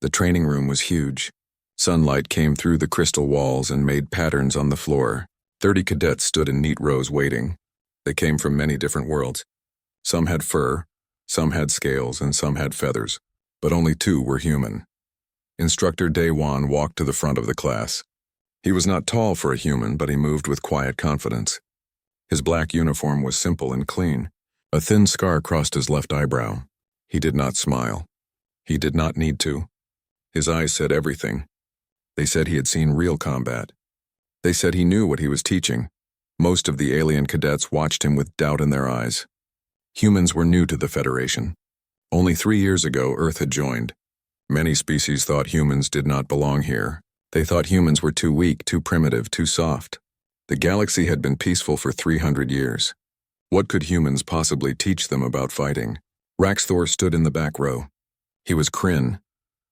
The training room was huge. Sunlight came through the crystal walls and made patterns on the floor. 30 cadets stood in neat rows waiting. They came from many different worlds. Some had fur, some had scales, and some had feathers, but only 2 were human. Instructor Daewon walked to the front of the class. He was not tall for a human, but he moved with quiet confidence. His black uniform was simple and clean. A thin scar crossed his left eyebrow. He did not smile. He did not need to. His eyes said everything. They said he had seen real combat. They said he knew what he was teaching. Most of the alien cadets watched him with doubt in their eyes. Humans were new to the Federation. Only 3 years ago, Earth had joined. Many species thought humans did not belong here. They thought humans were too weak, too primitive, too soft. The galaxy had been peaceful for 300 years. What could humans possibly teach them about fighting? Raxthor stood in the back row. He was Kryn,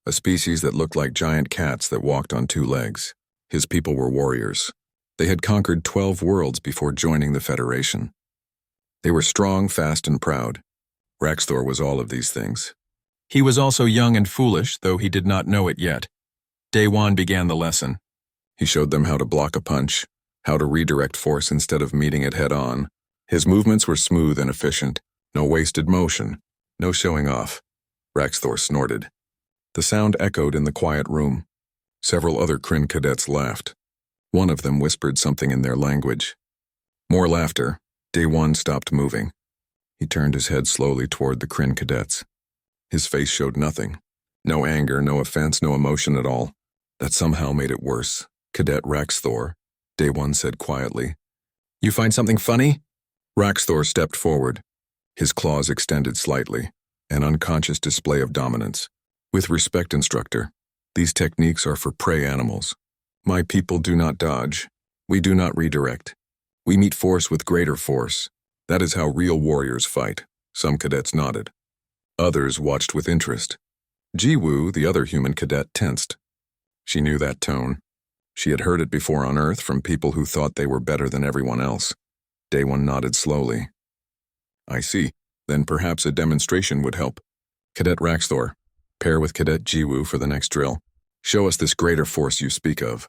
a species that looked like giant cats that walked on 2 legs. His people were warriors. They had conquered 12 worlds before joining the Federation. They were strong, fast, and proud. Raxthor was all of these things. He was also young and foolish, though he did not know it yet. Daewon began the lesson. He showed them how to block a punch, how to redirect force instead of meeting it head-on. His movements were smooth and efficient. No wasted motion. No showing off. Raxthor snorted. The sound echoed in the quiet room. Several other Kryn cadets laughed. One of them whispered something in their language. More laughter. Daewon stopped moving. He turned his head slowly toward the Kryn cadets. His face showed nothing. No anger, no offense, no emotion at all. That somehow made it worse. Cadet Raxthor, Daewon said quietly. You find something funny? Raxthor stepped forward. His claws extended slightly, an unconscious display of dominance. With respect, Instructor, these techniques are for prey animals. My people do not dodge. We do not redirect. We meet force with greater force. That is how real warriors fight. Some cadets nodded. Others watched with interest. Jiwoo, the other human cadet, tensed. She knew that tone. She had heard it before on Earth from people who thought they were better than everyone else. Daewon nodded slowly. I see. Then perhaps a demonstration would help. Cadet Raxthor, pair with Cadet Jiwoo for the next drill. Show us this greater force you speak of.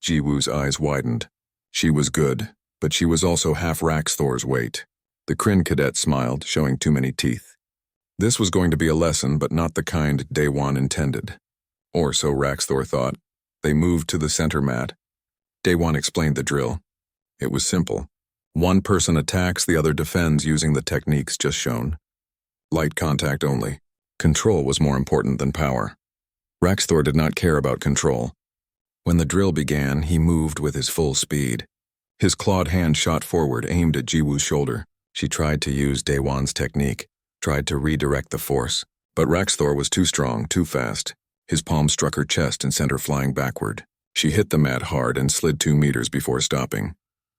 Jiwoo's eyes widened. She was good, but she was also half Raxthor's weight. The Kryn cadet smiled, showing too many teeth. This was going to be a lesson, but not the kind Daewon intended. Or so Raxthor thought. They moved to the center mat. Daewon explained the drill. It was simple. One person attacks, the other defends using the techniques just shown. Light contact only. Control was more important than power. Raxthor did not care about control. When the drill began, he moved with his full speed. His clawed hand shot forward, aimed at Jiwoo's shoulder. She tried to use Daewon's technique, tried to redirect the force. But Raxthor was too strong, too fast. His palm struck her chest and sent her flying backward. She hit the mat hard and slid 2 meters before stopping.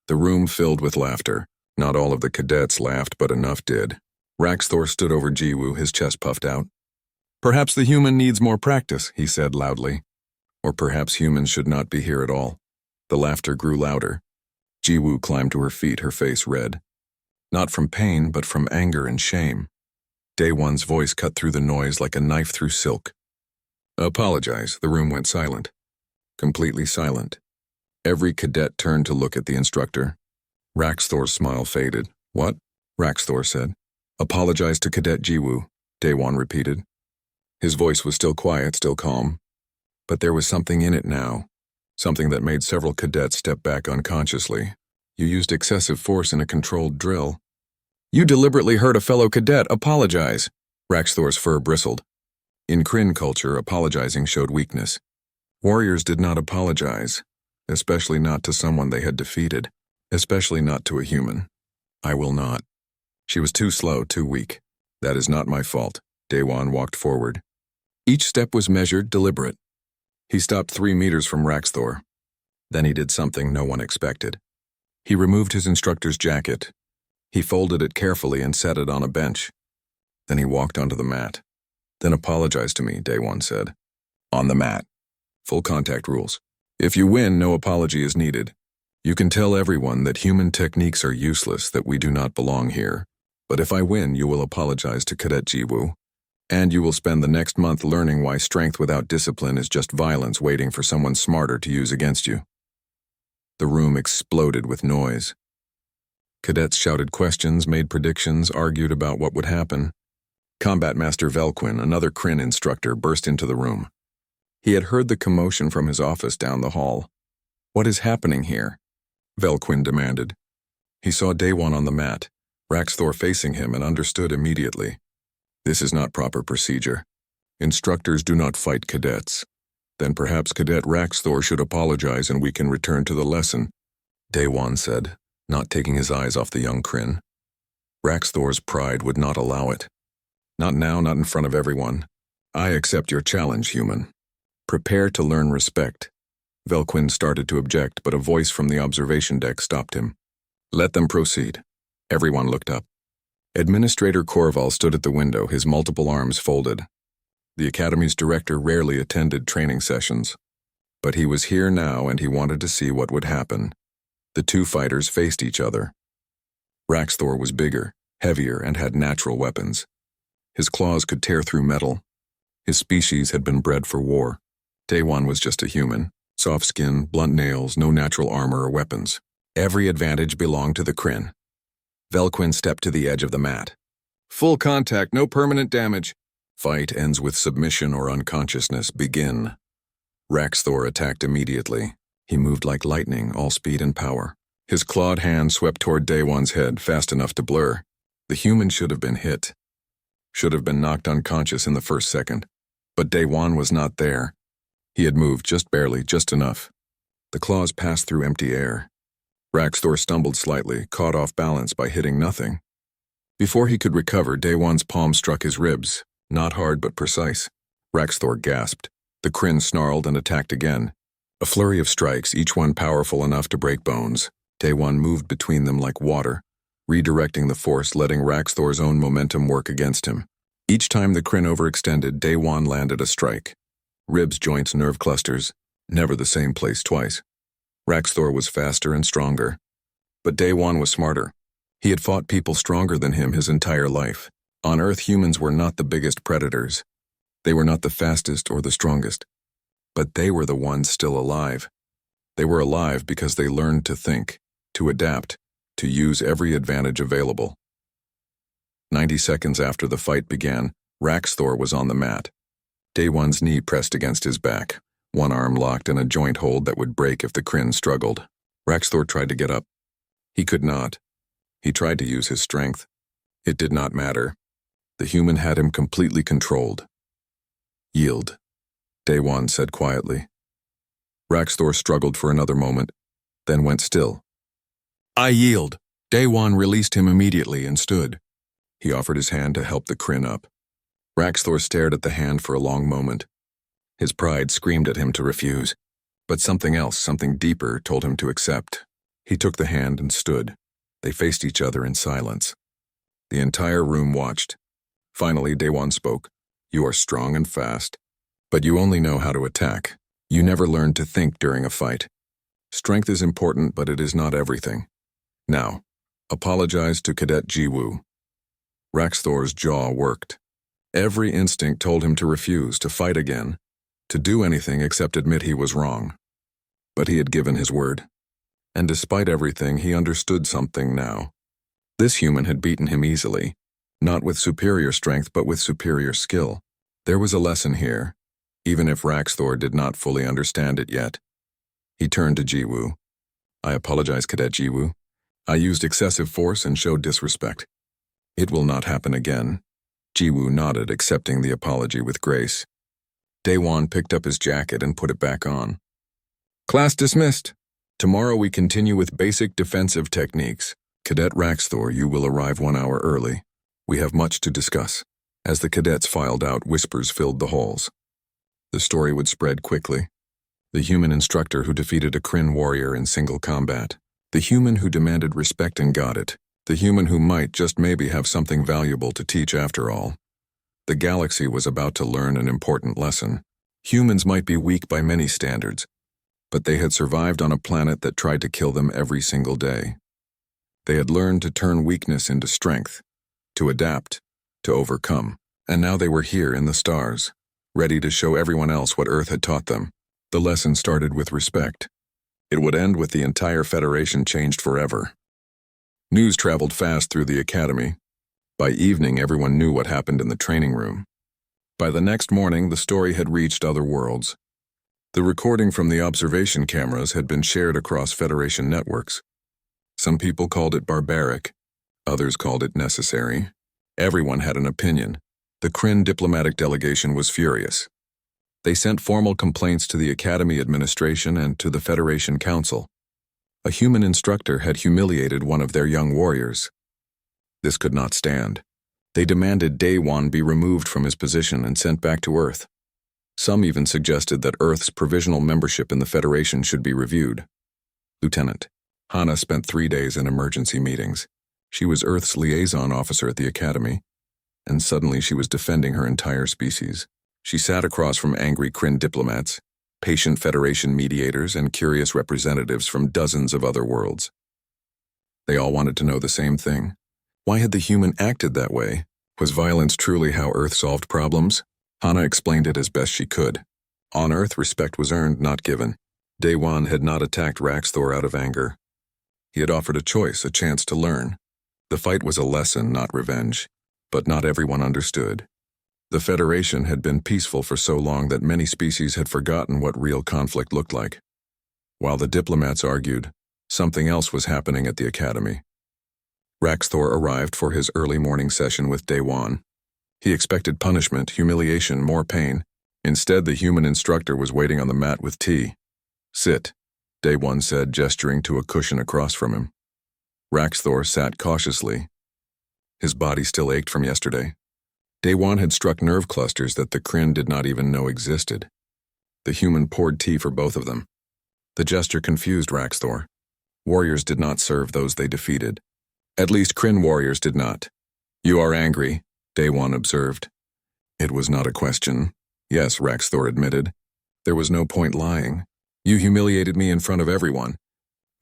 The room filled with laughter. Not all of the cadets laughed, but enough did. Raxthor stood over Jiwoo, his chest puffed out. Perhaps the human needs more practice, he said loudly. Or perhaps humans should not be here at all. The laughter grew louder. Jiwoo climbed to her feet, her face red. Not from pain, but from anger and shame. Daewon's voice cut through the noise like a knife through silk. Apologize. The room went silent. Completely silent. Every cadet turned to look at the instructor. Raxthor's smile faded. What? Raxthor said. Apologize to Cadet Jiwoo, Daewon repeated. His voice was still quiet, still calm. But there was something in it now. Something that made several cadets step back unconsciously. You used excessive force in a controlled drill. You deliberately hurt a fellow cadet. Apologize. Raxthor's fur bristled. In Kryn culture, apologizing showed weakness. Warriors did not apologize, especially not to someone they had defeated, especially not to a human. I will not. She was too slow, too weak. That is not my fault. Daewon walked forward. Each step was measured, deliberate. He stopped 3 meters from Raxthor. Then he did something no one expected. He removed his instructor's jacket. He folded it carefully and set it on a bench. Then he walked onto the mat. Then apologize to me, Daewon said. On the mat. Full contact rules. If you win, no apology is needed. You can tell everyone that human techniques are useless, that we do not belong here. But if I win, you will apologize to Cadet Jiwoo. And you will spend the next month learning why strength without discipline is just violence waiting for someone smarter to use against you. The room exploded with noise. Cadets shouted questions, made predictions, argued about what would happen. Combat Master Velquin, another Kryn instructor, burst into the room. He had heard the commotion from his office down the hall. "What is happening here?" Velquin demanded. He saw Daewon on the mat, Raxthor facing him, and understood immediately. This is not proper procedure. Instructors do not fight cadets. Then perhaps Cadet Raxthor should apologize and we can return to the lesson, Daewon said, not taking his eyes off the young Kryn. Raxthor's pride would not allow it. Not now, not in front of everyone. I accept your challenge, human. Prepare to learn respect. Velquin started to object, but a voice from the observation deck stopped him. Let them proceed. Everyone looked up. Administrator Corval stood at the window, his multiple arms folded. The Academy's director rarely attended training sessions. But he was here now and he wanted to see what would happen. The two fighters faced each other. Raxthor was bigger, heavier, and had natural weapons. His claws could tear through metal. His species had been bred for war. Daewon was just a human. Soft skin, blunt nails, no natural armor or weapons. Every advantage belonged to the Kryn. Velquin stepped to the edge of the mat. Full contact, no permanent damage. Fight ends with submission or unconsciousness. Begin. Raxthor attacked immediately. He moved like lightning, all speed and power. His clawed hand swept toward Daewon's head, fast enough to blur. The human should have been hit. Should have been knocked unconscious in the first second. But Daewon was not there. He had moved just barely, just enough. The claws passed through empty air. Raxthor stumbled slightly, caught off balance by hitting nothing. Before he could recover, Daewon's palm struck his ribs, not hard but precise. Raxthor gasped. The Kryn snarled and attacked again. A flurry of strikes, each one powerful enough to break bones. Daewon moved between them like water, redirecting the force, letting Raxthor's own momentum work against him. Each time the Kryn overextended, Daewon landed a strike. Ribs, joints, nerve clusters, never the same place twice. Raxthor was faster and stronger. But Daewon was smarter. He had fought people stronger than him his entire life. On Earth, humans were not the biggest predators. They were not the fastest or the strongest. But they were the ones still alive. They were alive because they learned to think, to adapt, to use every advantage available. 90 seconds after the fight began, Raxthor was on the mat. Daewon's knee pressed against his back, one arm locked in a joint hold that would break if the Kryn struggled. Raxthor tried to get up. He could not. He tried to use his strength. It did not matter. The human had him completely controlled. Yield, Daewon said quietly. Raxthor struggled for another moment, then went still. I yield. Daewon released him immediately and stood. He offered his hand to help the Kryn up. Raxthor stared at the hand for a long moment. His pride screamed at him to refuse, but something else, something deeper, told him to accept. He took the hand and stood. They faced each other in silence. The entire room watched. Finally, Daewon spoke. You are strong and fast, but you only know how to attack. You never learned to think during a fight. Strength is important, but it is not everything. Now, apologize to Cadet Jiwoo. Raxthor's jaw worked. Every instinct told him to refuse, to fight again, to do anything except admit he was wrong. But he had given his word. And despite everything, he understood something now. This human had beaten him easily, not with superior strength but with superior skill. There was a lesson here, even if Raxthor did not fully understand it yet. He turned to Jiwoo. I apologize, Cadet Jiwoo. I used excessive force and showed disrespect. It will not happen again. Jiwoo nodded, accepting the apology with grace. Daewon picked up his jacket and put it back on. Class dismissed. Tomorrow we continue with basic defensive techniques. Cadet Raxthor, you will arrive 1 hour early. We have much to discuss. As the cadets filed out, whispers filled the halls. The story would spread quickly. The human instructor who defeated a Kryn warrior in single combat. The human who demanded respect and got it. The human who might just maybe have something valuable to teach after all. The galaxy was about to learn an important lesson. Humans might be weak by many standards, but they had survived on a planet that tried to kill them every single day. They had learned to turn weakness into strength, to adapt, to overcome, And now they were here in the stars, ready to show everyone else what Earth had taught them. The lesson started with respect. It would end with the entire Federation changed forever. News traveled fast through the Academy. By evening, everyone knew what happened in the training room. By the next morning, the story had reached other worlds. The recording from the observation cameras had been shared across Federation networks. Some people called it barbaric, others called it necessary. Everyone had an opinion. The Kryn diplomatic delegation was furious. They sent formal complaints to the Academy administration and to the Federation Council. A human instructor had humiliated one of their young warriors. This could not stand. They demanded Daewon be removed from his position and sent back to Earth. Some even suggested that Earth's provisional membership in the Federation should be reviewed. Lieutenant Hana spent 3 days in emergency meetings. She was Earth's liaison officer at the Academy, and suddenly she was defending her entire species. She sat across from angry Kryn diplomats, patient Federation mediators, and curious representatives from dozens of other worlds. They all wanted to know the same thing. Why had the human acted that way? Was violence truly how Earth solved problems? Hana explained it as best she could. On Earth, respect was earned, not given. Daewon had not attacked Raxthor out of anger. He had offered a choice, a chance to learn. The fight was a lesson, not revenge. But not everyone understood. The Federation had been peaceful for so long that many species had forgotten what real conflict looked like. While the diplomats argued, something else was happening at the Academy. Raxthor arrived for his early morning session with Daewon. He expected punishment, humiliation, more pain. Instead, the human instructor was waiting on the mat with tea. "Sit," Daewon said, gesturing to a cushion across from him. Raxthor sat cautiously. His body still ached from yesterday. Daewon had struck nerve clusters that the Kryn did not even know existed. The human poured tea for both of them. The gesture confused Raxthor. Warriors did not serve those they defeated. At least Kryn warriors did not. "You are angry," Daewon observed. It was not a question. "Yes," Raxthor admitted. "There was no point lying. You humiliated me in front of everyone.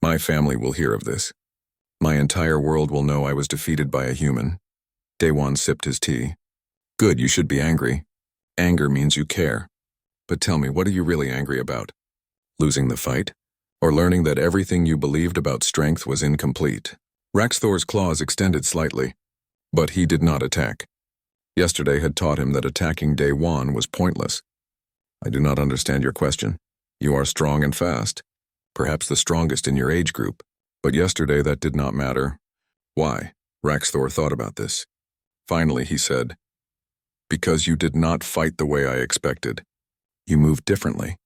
My family will hear of this. My entire world will know I was defeated by a human." Daewon sipped his tea. "Good, you should be angry. Anger means you care. But tell me, what are you really angry about? Losing the fight? Or learning that everything you believed about strength was incomplete?" Raxthor's claws extended slightly, but he did not attack. Yesterday had taught him that attacking Daewon was pointless. "I do not understand your question. You are strong and fast, perhaps the strongest in your age group. But yesterday that did not matter." "Why?" Raxthor thought about this. Finally, he said, "Because you did not fight the way I expected. You moved differently.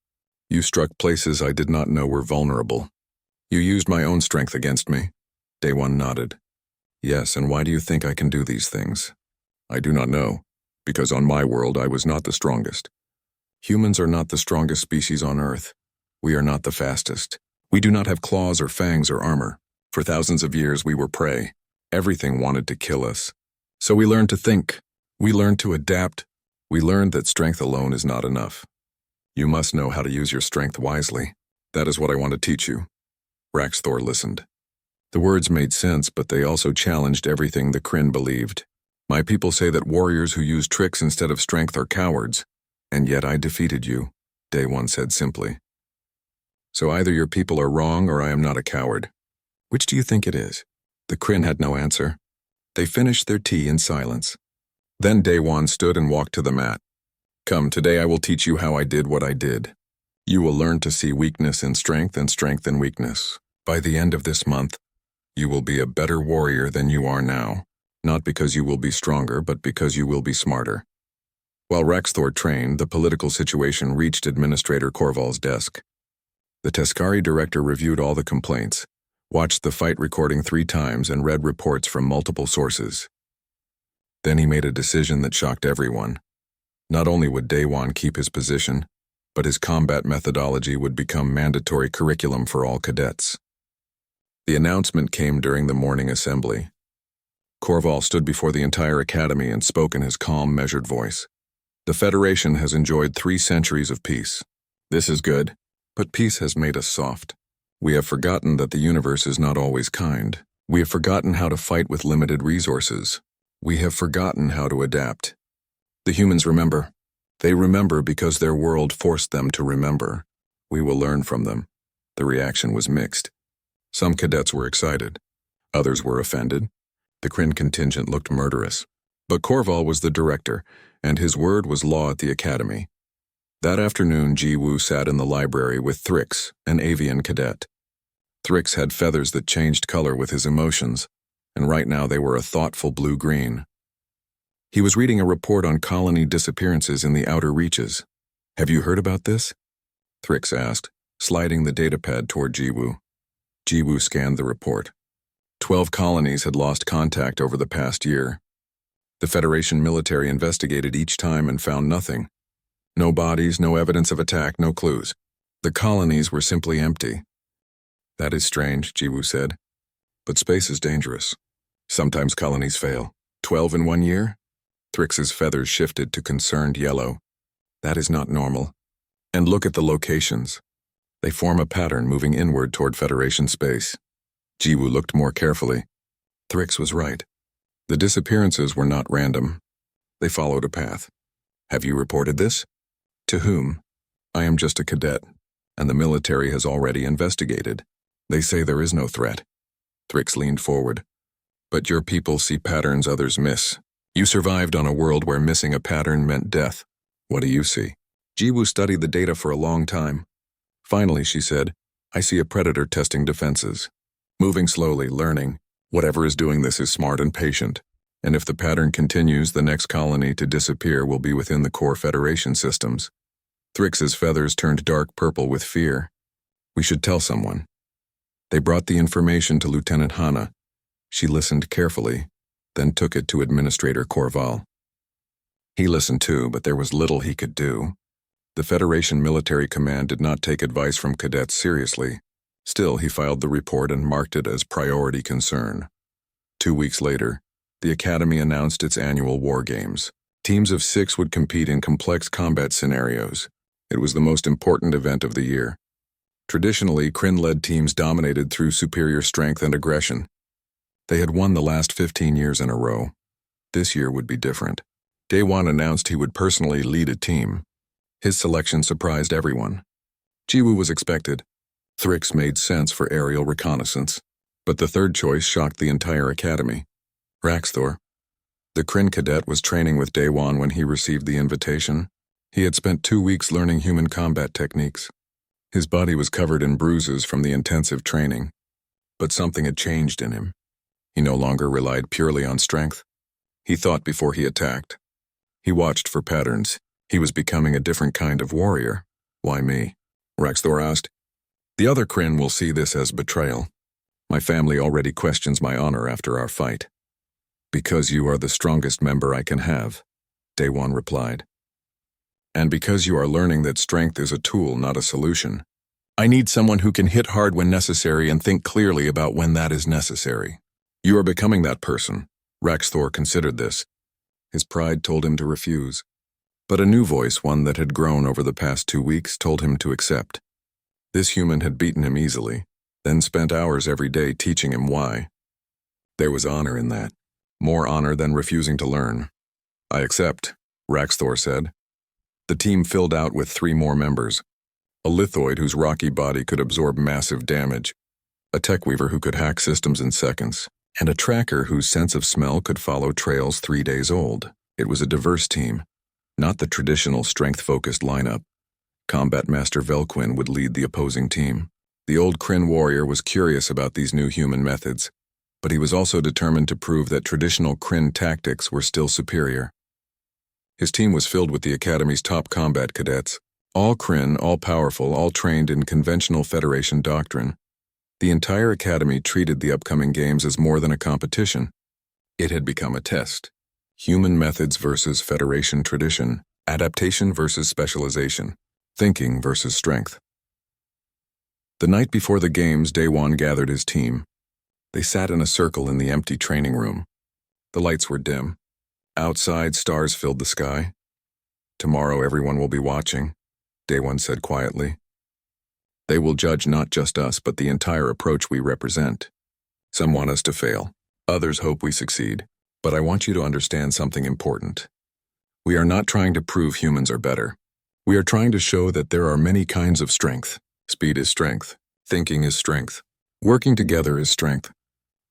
You struck places I did not know were vulnerable. You used my own strength against me." Daewon nodded. "Yes, and why do you think I can do these things?" "I do not know, because on my world I was not the strongest. Humans are not the strongest species on Earth. We are not the fastest. We do not have claws or fangs or armor. For thousands of years we were prey. Everything wanted to kill us. So we learned to think. We learned to adapt. We learned that strength alone is not enough. You must know how to use your strength wisely. That is what I want to teach you." Raxthor listened. The words made sense, but they also challenged everything the Kryn believed. "My people say that warriors who use tricks instead of strength are cowards, and yet I defeated you," Daewon said simply. "So either your people are wrong or I am not a coward. Which do you think it is?" The Kryn had no answer. They finished their tea in silence. Then Daewon stood and walked to the mat. "Come, today I will teach you how I did what I did. You will learn to see weakness in strength and strength in weakness. By the end of this month, you will be a better warrior than you are now, not because you will be stronger, but because you will be smarter." While Raxthor trained, the political situation reached Administrator Korval's desk. The Teskari director reviewed all the complaints, watched the fight recording 3 times, and read reports from multiple sources. Then he made a decision that shocked everyone. Not only would Daewon keep his position, but his combat methodology would become mandatory curriculum for all cadets. The announcement came during the morning assembly. Korval stood before the entire academy and spoke in his calm, measured voice. "The Federation has enjoyed 3 centuries of peace. This is good, but peace has made us soft. We have forgotten that the universe is not always kind. We have forgotten how to fight with limited resources. We have forgotten how to adapt. The humans remember. They remember because their world forced them to remember. We will learn from them. The reaction was mixed. Some cadets were excited. Others were offended. The Kryn contingent looked murderous. But Korval was the director, and his word was law at the academy. That afternoon, Ji-Woo sat in the library with Thrix, an avian cadet. Thrix had feathers that changed color with his emotions, and right now they were a thoughtful blue-green. He was reading a report on colony disappearances in the outer reaches. "Have you heard about this?" Thrix asked, sliding the datapad toward Ji-Woo. Ji-Woo scanned the report. 12 colonies had lost contact over the past year. The Federation military investigated each time and found nothing. No bodies, no evidence of attack, no clues. The colonies were simply empty. "That is strange," Ji-Woo said. "But space is dangerous. Sometimes colonies fail. 12 in 1 year?" Thrix's feathers shifted to concerned yellow. "That is not normal. And look at the locations. They form a pattern moving inward toward Federation space." Ji-Woo looked more carefully. Thrix was right. The disappearances were not random. They followed a path. "Have you reported this?" "To whom?" "I am just a cadet, and the military has already investigated. They say there is no threat." Thrix leaned forward. "But your people see patterns others miss. You survived on a world where missing a pattern meant death. What do you see?" Ji-Woo studied the data for a long time. Finally, she said, "I see a predator testing defenses. Moving slowly, learning. Whatever is doing this is smart and patient. And if the pattern continues, the next colony to disappear will be within the core Federation systems." Thrix's feathers turned dark purple with fear. "We should tell someone." They brought the information to Lieutenant Hana. She listened carefully, then took it to Administrator Korval. He listened too, but there was little he could do. The Federation Military Command did not take advice from cadets seriously. Still, he filed the report and marked it as priority concern. 2 weeks later, the Academy announced its annual war games. Teams of 6 would compete in complex combat scenarios. It was the most important event of the year. Traditionally, Kryn-led teams dominated through superior strength and aggression. They had won the last 15 years in a row. This year would be different. Daewon announced he would personally lead a team. His selection surprised everyone. Ji-Woo was expected. Thrix made sense for aerial reconnaissance, but the third choice shocked the entire academy. Raxthor. The Kryn cadet was training with Daewon when he received the invitation. He had spent 2 weeks learning human combat techniques. His body was covered in bruises from the intensive training, but something had changed in him. He no longer relied purely on strength. He thought before he attacked. He watched for patterns. He was becoming a different kind of warrior. "Why me?" Raxthor asked. "The other Kryn will see this as betrayal. My family already questions my honor after our fight." "Because you are the strongest member I can have," Daewon replied. "And because you are learning that strength is a tool, not a solution. I need someone who can hit hard when necessary and think clearly about when that is necessary. You are becoming that person." Raxthor considered this. His pride told him to refuse. But a new voice, one that had grown over the past 2 weeks, told him to accept. This human had beaten him easily, then spent hours every day teaching him why. There was honor in that. More honor than refusing to learn. "I accept," Raxthor said. The team filled out with 3 more members. A lithoid whose rocky body could absorb massive damage, a tech weaver who could hack systems in seconds, and a tracker whose sense of smell could follow trails 3 days old. It was a diverse team, not the traditional strength-focused lineup. Combat Master Velquin would lead the opposing team. The old Kryn warrior was curious about these new human methods, but he was also determined to prove that traditional Kryn tactics were still superior. His team was filled with the Academy's top combat cadets, all Kryn, all powerful, all trained in conventional Federation doctrine. The entire Academy treated the upcoming games as more than a competition. It had become a test. Human methods versus Federation tradition, adaptation versus specialization, thinking versus strength. The night before the games, Daewon gathered his team. They sat in a circle in the empty training room. The lights were dim. Outside, stars filled the sky. "Tomorrow everyone will be watching," Daewon said quietly. "They will judge not just us, but the entire approach we represent. Some want us to fail. Others hope we succeed. But I want you to understand something important. We are not trying to prove humans are better. We are trying to show that there are many kinds of strength. Speed is strength. Thinking is strength. Working together is strength.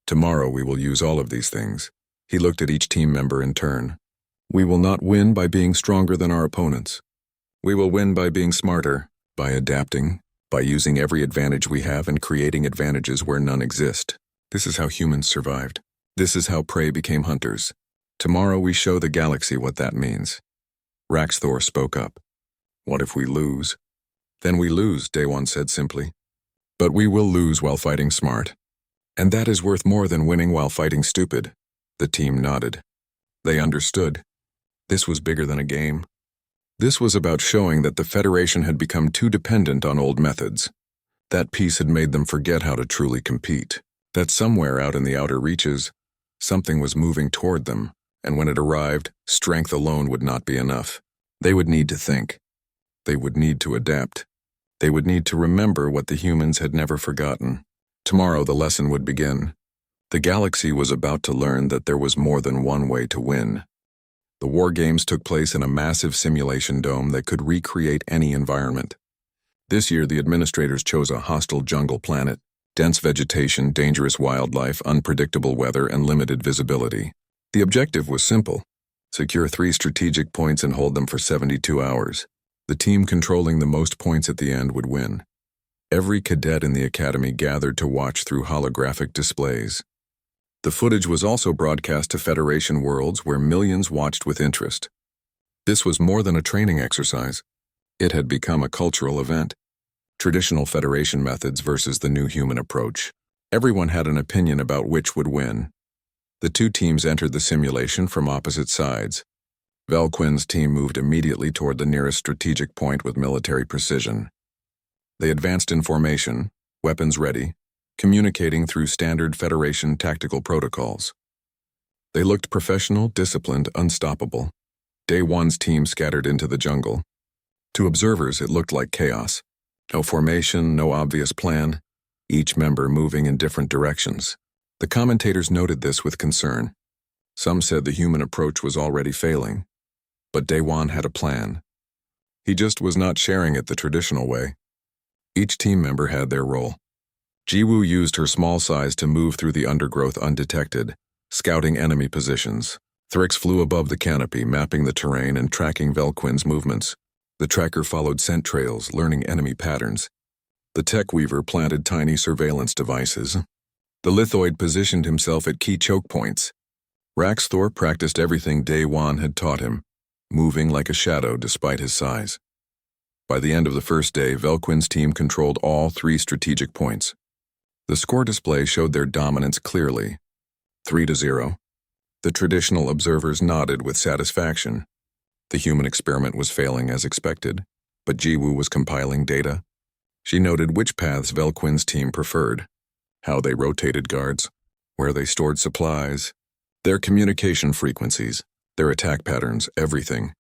Tomorrow we will use all of these things. He looked at each team member in turn. We will not win by being stronger than our opponents. We will win by being smarter, by adapting, by using every advantage we have and creating advantages where none exist. This is how humans survived. This is how prey became hunters. Tomorrow we show the galaxy what that means. Raxthor spoke up. What if we lose? Then we lose, Daewon said simply. But we will lose while fighting smart. And that is worth more than winning while fighting stupid. The team nodded. They understood. This was bigger than a game. This was about showing that the Federation had become too dependent on old methods. That peace had made them forget how to truly compete. That somewhere out in the outer reaches, something was moving toward them, and when it arrived, strength alone would not be enough. They would need to think. They would need to adapt. They would need to remember what the humans had never forgotten. Tomorrow the lesson would begin. The galaxy was about to learn that there was more than one way to win. The war games took place in a massive simulation dome that could recreate any environment. This year the administrators chose a hostile jungle planet, dense vegetation, dangerous wildlife, unpredictable weather, and limited visibility. The objective was simple: secure 3 strategic points and hold them for 72 hours. The team controlling the most points at the end would win. Every cadet in the academy gathered to watch through holographic displays. The footage was also broadcast to Federation worlds where millions watched with interest. This was more than a training exercise. It had become a cultural event. Traditional Federation methods versus the new human approach. Everyone had an opinion about which would win. The 2 teams entered the simulation from opposite sides. Velquin's team moved immediately toward the nearest strategic point with military precision. They advanced in formation, weapons ready, communicating through standard Federation tactical protocols. They looked professional, disciplined, unstoppable. Daewon's team scattered into the jungle. To observers, it looked like chaos. No formation, no obvious plan, each member moving in different directions. The commentators noted this with concern. Some said the human approach was already failing. But Daewon had a plan. He just was not sharing it the traditional way. Each team member had their role. Jiwoo used her small size to move through the undergrowth undetected, scouting enemy positions. Thrix flew above the canopy, mapping the terrain and tracking Velquin's movements. The tracker followed scent trails, learning enemy patterns. The tech weaver planted tiny surveillance devices. The lithoid positioned himself at key choke points. Raxthor practiced everything Daewon had taught him, moving like a shadow despite his size. By the end of the first day, Velquin's team controlled all 3 strategic points. The score display showed their dominance clearly. 3-0. The traditional observers nodded with satisfaction. The human experiment was failing as expected, but Jiwoo was compiling data. She noted which paths Velquin's team preferred, how they rotated guards, where they stored supplies, their communication frequencies, their attack patterns, everything.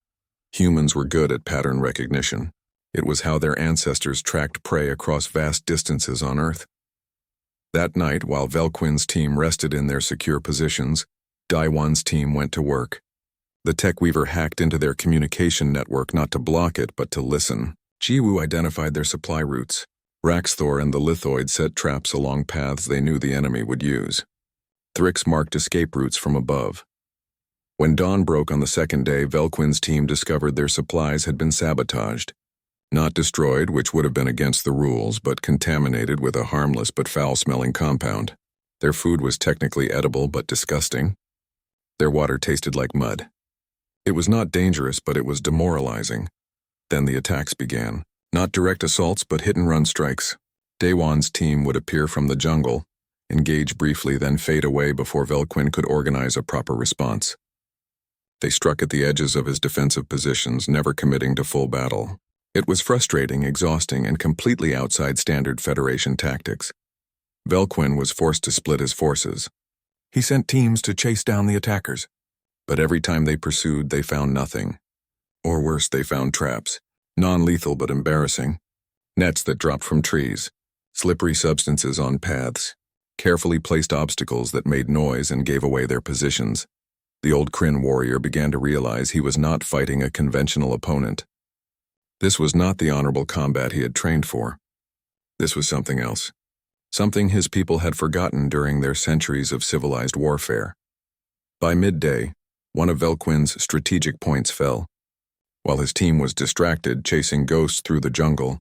Humans were good at pattern recognition. It was how their ancestors tracked prey across vast distances on Earth. That night, while Velquin's team rested in their secure positions, Daewon's team went to work. The tech weaver hacked into their communication network not to block it, but to listen. Jiwoo identified their supply routes. Raxthor and the lithoid set traps along paths they knew the enemy would use. Thrix marked escape routes from above. When dawn broke on the second day, Velquin's team discovered their supplies had been sabotaged. Not destroyed, which would have been against the rules, but contaminated with a harmless but foul-smelling compound. Their food was technically edible but disgusting. Their water tasted like mud. It was not dangerous, but it was demoralizing. Then the attacks began. Not direct assaults, but hit-and-run strikes. Daewon's team would appear from the jungle, engage briefly, then fade away before Velquin could organize a proper response. They struck at the edges of his defensive positions, never committing to full battle. It was frustrating, exhausting, and completely outside standard Federation tactics. Velquin was forced to split his forces. He sent teams to chase down the attackers, but every time they pursued, they found nothing. Or worse, they found traps, non-lethal but embarrassing. Nets that dropped from trees, slippery substances on paths, carefully placed obstacles that made noise and gave away their positions. The old Kryn warrior began to realize he was not fighting a conventional opponent. This was not the honorable combat he had trained for. This was something else. Something his people had forgotten during their centuries of civilized warfare. By midday, one of Velquin's strategic points fell. While his team was distracted, chasing ghosts through the jungle,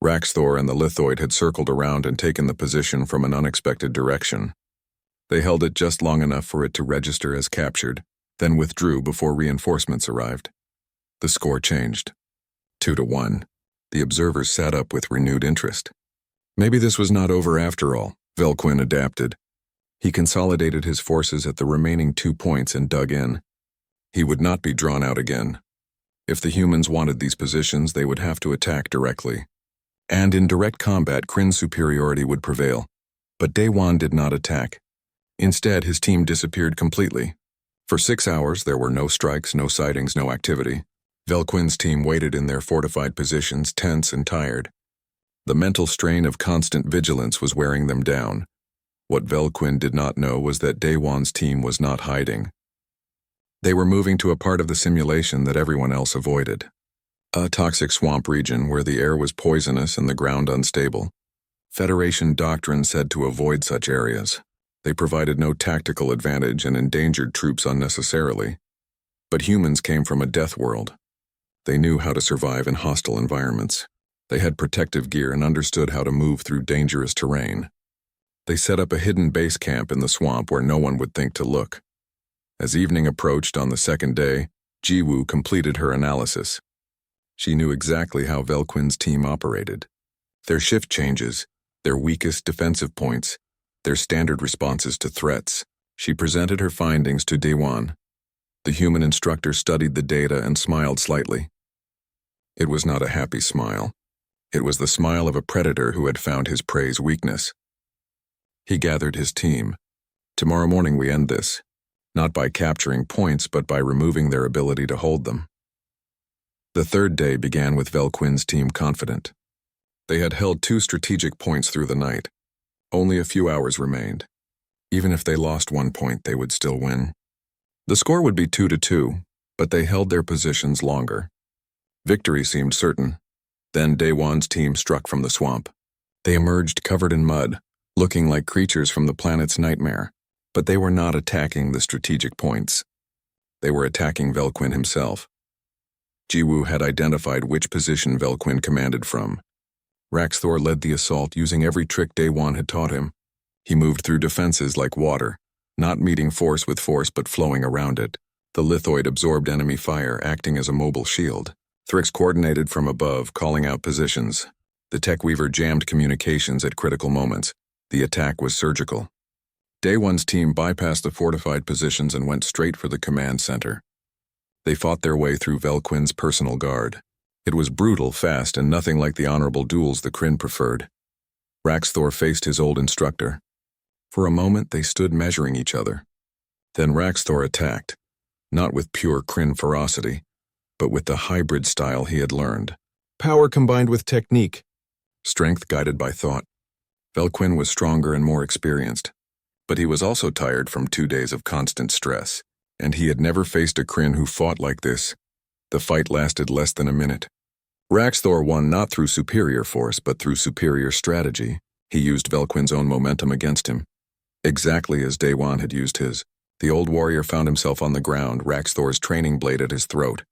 Raxthor and the Lithoid had circled around and taken the position from an unexpected direction. They held it just long enough for it to register as captured, then withdrew before reinforcements arrived. The score changed. 2-1. The observers sat up with renewed interest. Maybe this was not over after all, Velquin adapted. He consolidated his forces at the remaining 2 points and dug in. He would not be drawn out again. If the humans wanted these positions, they would have to attack directly. And in direct combat, Kryn's superiority would prevail. But Daewon did not attack. Instead, his team disappeared completely. For 6 hours, there were no strikes, no sightings, no activity. Velquin's team waited in their fortified positions, tense and tired. The mental strain of constant vigilance was wearing them down. What Velquin did not know was that Daewon's team was not hiding. They were moving to a part of the simulation that everyone else avoided. A toxic swamp region where the air was poisonous and the ground unstable. Federation doctrine said to avoid such areas. They provided no tactical advantage and endangered troops unnecessarily. But humans came from a death world. They knew how to survive in hostile environments. They had protective gear and understood how to move through dangerous terrain. They set up a hidden base camp in the swamp where no one would think to look. As evening approached on the second day, Jiwoo completed her analysis. She knew exactly how Velquin's team operated. Their shift changes, their weakest defensive points, their standard responses to threats. She presented her findings to Daewon. The human instructor studied the data and smiled slightly. It was not a happy smile. It was the smile of a predator who had found his prey's weakness. He gathered his team. Tomorrow morning we end this, not by capturing points but by removing their ability to hold them. The third day began with Velquin's team confident. They had held 2 strategic points through the night. Only a few hours remained. Even if they lost 1 point, they would still win. The score would be 2-2, but they held their positions longer. Victory seemed certain. Then Daewon's team struck from the swamp. They emerged covered in mud, looking like creatures from the planet's nightmare. But they were not attacking the strategic points. They were attacking Velquin himself. Jiwoo had identified which position Velquin commanded from. Raxthor led the assault using every trick Daewon had taught him. He moved through defenses like water, not meeting force with force but flowing around it. The Lithoid absorbed enemy fire, acting as a mobile shield. Thrix coordinated from above, calling out positions. The Tech Weaver jammed communications at critical moments. The attack was surgical. Daewon's team bypassed the fortified positions and went straight for the command center. They fought their way through Velquin's personal guard. It was brutal, fast, and nothing like the honorable duels the Kryn preferred. Raxthor faced his old instructor. For a moment, they stood measuring each other. Then Raxthor attacked, not with pure Kryn ferocity, but with the hybrid style he had learned. Power combined with technique. Strength guided by thought. Velquin was stronger and more experienced. But he was also tired from 2 days of constant stress, and he had never faced a Kryn who fought like this. The fight lasted less than a minute. Raxthor won not through superior force, but through superior strategy. He used Velquin's own momentum against him, exactly as Daewon had used his. The old warrior found himself on the ground, Raxthor's training blade at his throat.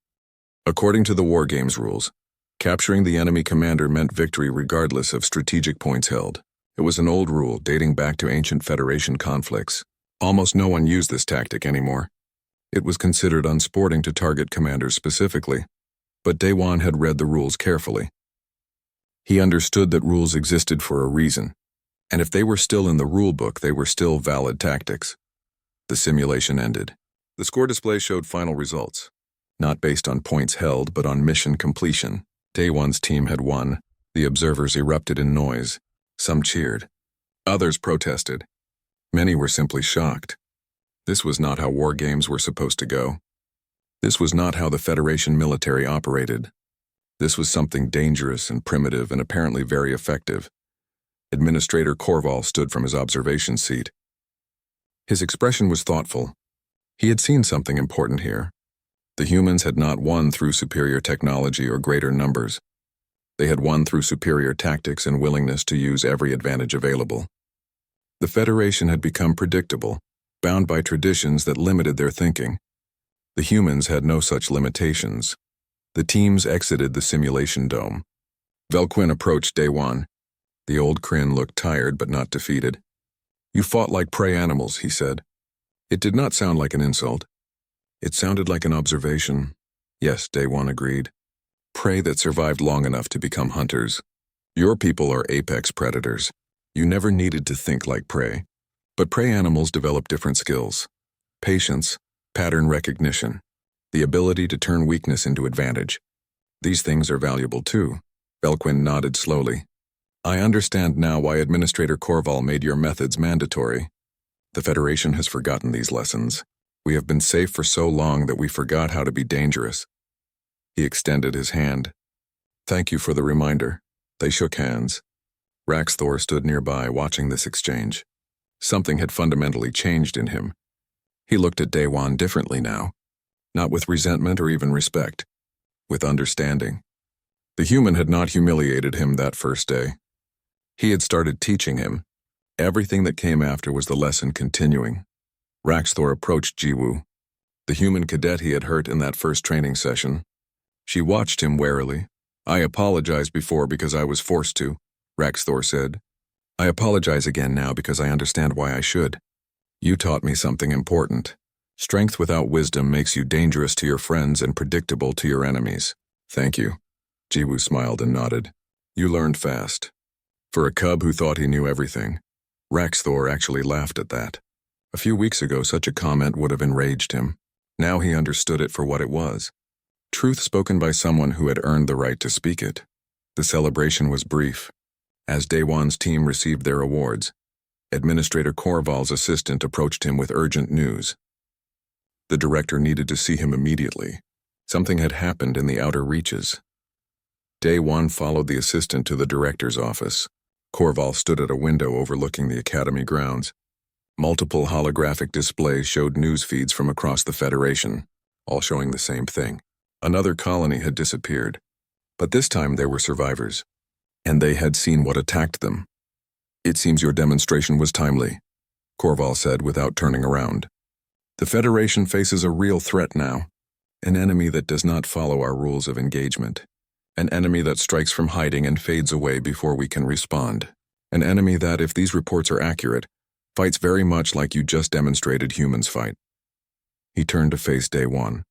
According to the War Games rules, capturing the enemy commander meant victory regardless of strategic points held. It was an old rule dating back to ancient Federation conflicts. Almost no one used this tactic anymore. It was considered unsporting to target commanders specifically, but Daewon had read the rules carefully. He understood that rules existed for a reason, and if they were still in the rulebook, they were still valid tactics. The simulation ended. The score display showed final results, not based on points held, but on mission completion. Daewon's team had won. The observers erupted in noise. Some cheered. Others protested. Many were simply shocked. This was not how war games were supposed to go. This was not how the Federation military operated. This was something dangerous and primitive and apparently very effective. Administrator Korval stood from his observation seat. His expression was thoughtful. He had seen something important here. The humans had not won through superior technology or greater numbers. They had won through superior tactics and willingness to use every advantage available. The Federation had become predictable, bound by traditions that limited their thinking. The humans had no such limitations. The teams exited the simulation dome. Velquin approached Day One. The old Kryn looked tired but not defeated. "You fought like prey animals," he said. It did not sound like an insult. It sounded like an observation. "Yes," Day One agreed. "Prey that survived long enough to become hunters. Your people are apex predators. You never needed to think like prey. But prey animals develop different skills. Patience, pattern recognition, the ability to turn weakness into advantage. These things are valuable too." Velquin nodded slowly. "I understand now why Administrator Korval made your methods mandatory. The Federation has forgotten these lessons. We have been safe for so long that we forgot how to be dangerous." He extended his hand. "Thank you for the reminder." They shook hands. Raxthor stood nearby, watching this exchange. Something had fundamentally changed in him. He looked at Day One differently now, not with resentment or even respect, with understanding. The human had not humiliated him that first day. He had started teaching him. Everything that came after was the lesson continuing. Raxthor approached Jiwoo, the human cadet he had hurt in that first training session. She watched him warily. "I apologized before because I was forced to," Raxthor said. "I apologize again now because I understand why I should. You taught me something important. Strength without wisdom makes you dangerous to your friends and predictable to your enemies." "Thank you." Jiwoo smiled and nodded. "You learned fast." For a cub who thought he knew everything, Raxthor actually laughed at that. A few weeks ago, such a comment would have enraged him. Now he understood it for what it was. Truth spoken by someone who had earned the right to speak it. The celebration was brief. As Day One's team received their awards, Administrator Korval's assistant approached him with urgent news. The director needed to see him immediately. Something had happened in the outer reaches. Day One followed the assistant to the director's office. Korval stood at a window overlooking the academy grounds. Multiple holographic displays showed news feeds from across the Federation, all showing the same thing. Another colony had disappeared, but this time there were survivors, and they had seen what attacked them. "It seems your demonstration was timely," Korval said without turning around. "The Federation faces a real threat now, an enemy that does not follow our rules of engagement. An enemy that strikes from hiding and fades away before we can respond. An enemy that, if these reports are accurate, fights very much like you just demonstrated humans fight." He turned to face Day One.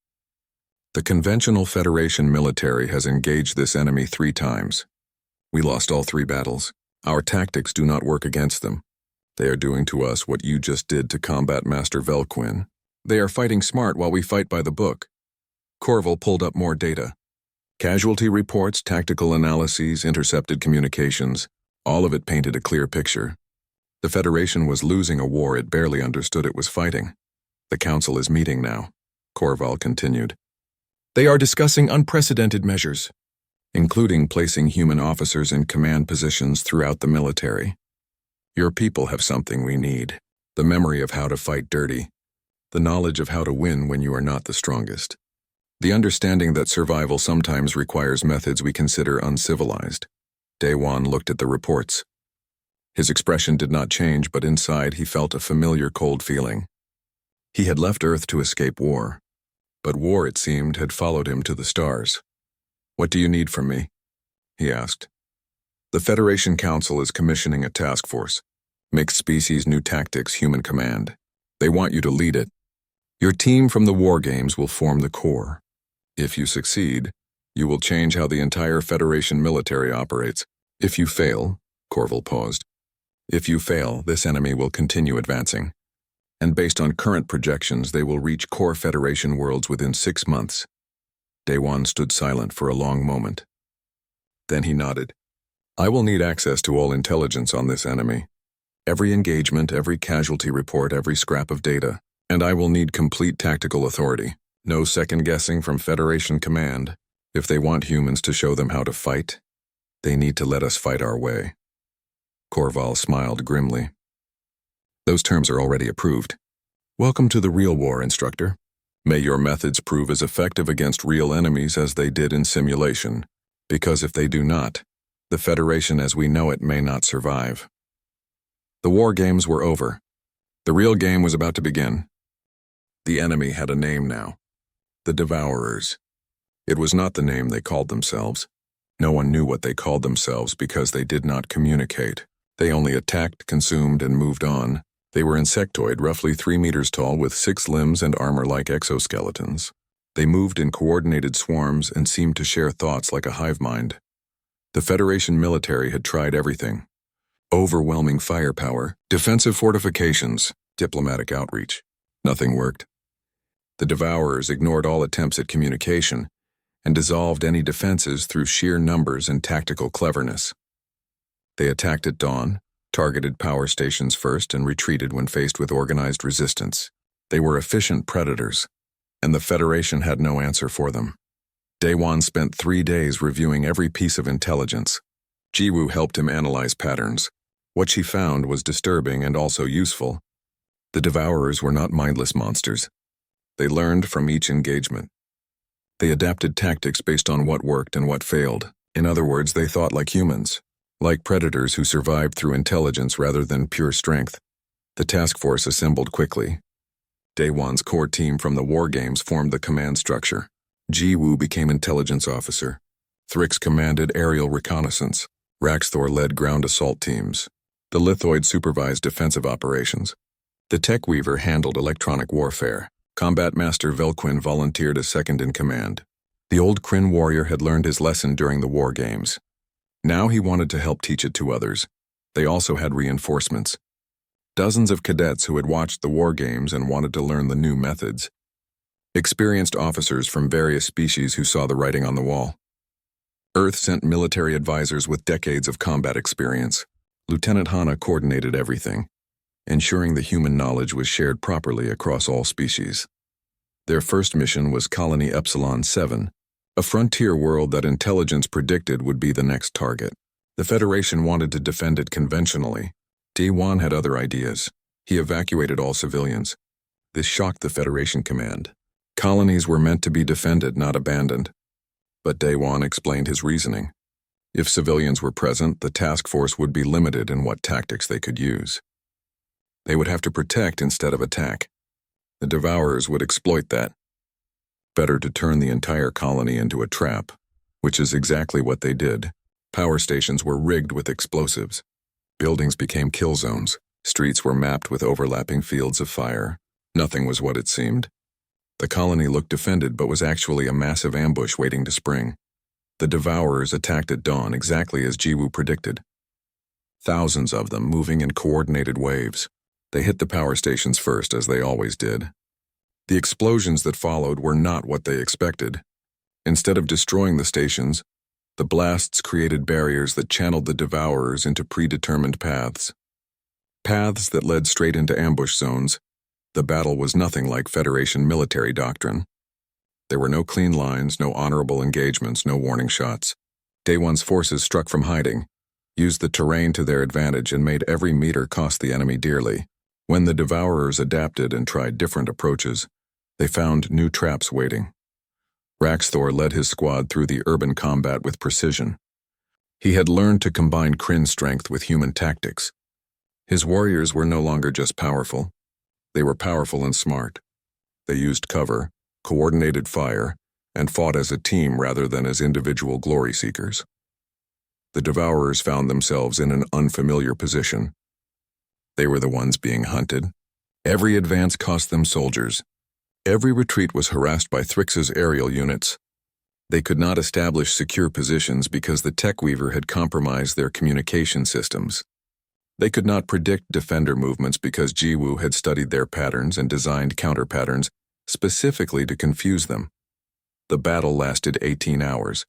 "The conventional Federation military has engaged this enemy 3 times. We lost all 3 battles. Our tactics do not work against them. They are doing to us what you just did to Combat Master Velquin. They are fighting smart while we fight by the book." Korval pulled up more data. Casualty reports, tactical analyses, intercepted communications, all of it painted a clear picture. The Federation was losing a war it barely understood it was fighting. "The Council is meeting now," Korval continued. "They are discussing unprecedented measures, including placing human officers in command positions throughout the military. Your people have something we need: the memory of how to fight dirty, the knowledge of how to win when you are not the strongest. The understanding that survival sometimes requires methods we consider uncivilized." Day One looked at the reports. His expression did not change, but inside he felt a familiar cold feeling. He had left Earth to escape war, but war, it seemed, had followed him to the stars. "What do you need from me?" he asked. "The Federation Council is commissioning a task force. Mixed species, new tactics, human command. They want you to lead it. Your team from the war games will form the core. If you succeed, you will change how the entire Federation military operates. If you fail," Korval paused, "if you fail, this enemy will continue advancing. And based on current projections, they will reach core Federation worlds within 6 months." Day One stood silent for a long moment. Then he nodded. "I will need access to all intelligence on this enemy. Every engagement, every casualty report, every scrap of data. And I will need complete tactical authority. No second-guessing from Federation Command. If they want humans to show them how to fight, they need to let us fight our way." Korval smiled grimly. "Those terms are already approved. Welcome to the real war, Instructor. May your methods prove as effective against real enemies as they did in simulation, because if they do not, the Federation as we know it may not survive. The war games were over. The real game was about to begin. The enemy had a name now. The Devourers. It was not the name they called themselves. No one knew what they called themselves because they did not communicate. They only attacked, consumed, and moved on. They were insectoid, roughly 3 meters tall with 6 limbs and armor-like exoskeletons. They moved in coordinated swarms and seemed to share thoughts like a hive mind. The Federation military had tried everything. Overwhelming firepower, defensive fortifications, diplomatic outreach. Nothing worked. The Devourers ignored all attempts at communication and dissolved any defenses through sheer numbers and tactical cleverness. They attacked at dawn, targeted power stations first, and retreated when faced with organized resistance. They were efficient predators, and the Federation had no answer for them. Daewon spent 3 days reviewing every piece of intelligence. Jiwoo helped him analyze patterns. What she found was disturbing and also useful. The Devourers were not mindless monsters. They learned from each engagement. They adapted tactics based on what worked and what failed. In other words, they thought like humans, like predators who survived through intelligence rather than pure strength. The task force assembled quickly. Daewon's core team from the war games formed the command structure. Jiwoo became intelligence officer. Thrix commanded aerial reconnaissance. Raxthor led ground assault teams. The Lithoid supervised defensive operations. The Tech Weaver handled electronic warfare. Combat Master Velquin volunteered as second in command. The old Kryn warrior had learned his lesson during the war games. Now he wanted to help teach it to others. They also had reinforcements. Dozens of cadets who had watched the war games and wanted to learn the new methods. Experienced officers from various species who saw the writing on the wall. Earth sent military advisors with decades of combat experience. Lieutenant Hana coordinated everything, ensuring the human knowledge was shared properly across all species. Their first mission was Colony Epsilon 7, a frontier world that intelligence predicted would be the next target. The Federation wanted to defend it conventionally. Daewon had other ideas. He evacuated all civilians. This shocked the Federation command. Colonies were meant to be defended, not abandoned. But Daewon explained his reasoning. If civilians were present, the task force would be limited in what tactics they could use. They would have to protect instead of attack. The Devourers would exploit that. Better to turn the entire colony into a trap, which is exactly what they did. Power stations were rigged with explosives. Buildings became kill zones. Streets were mapped with overlapping fields of fire. Nothing was what it seemed. The colony looked defended but was actually a massive ambush waiting to spring. The Devourers attacked at dawn exactly as Jiwoo predicted. Thousands of them moving in coordinated waves. They hit the power stations first, as they always did. The explosions that followed were not what they expected. Instead of destroying the stations, the blasts created barriers that channeled the Devourers into predetermined paths. Paths that led straight into ambush zones. The battle was nothing like Federation military doctrine. There were no clean lines, no honorable engagements, no warning shots. Daewon's forces struck from hiding, used the terrain to their advantage, and made every meter cost the enemy dearly. When the Devourers adapted and tried different approaches, they found new traps waiting. Raxthor led his squad through the urban combat with precision. He had learned to combine Kryn strength with human tactics. His warriors were no longer just powerful. They were powerful and smart. They used cover, coordinated fire, and fought as a team rather than as individual glory seekers. The Devourers found themselves in an unfamiliar position. They were the ones being hunted. Every advance cost them soldiers. Every retreat was harassed by Thrix's aerial units. They could not establish secure positions because the Tech Weaver had compromised their communication systems. They could not predict defender movements because Jiwoo had studied their patterns and designed counter-patterns specifically to confuse them. The battle lasted 18 hours.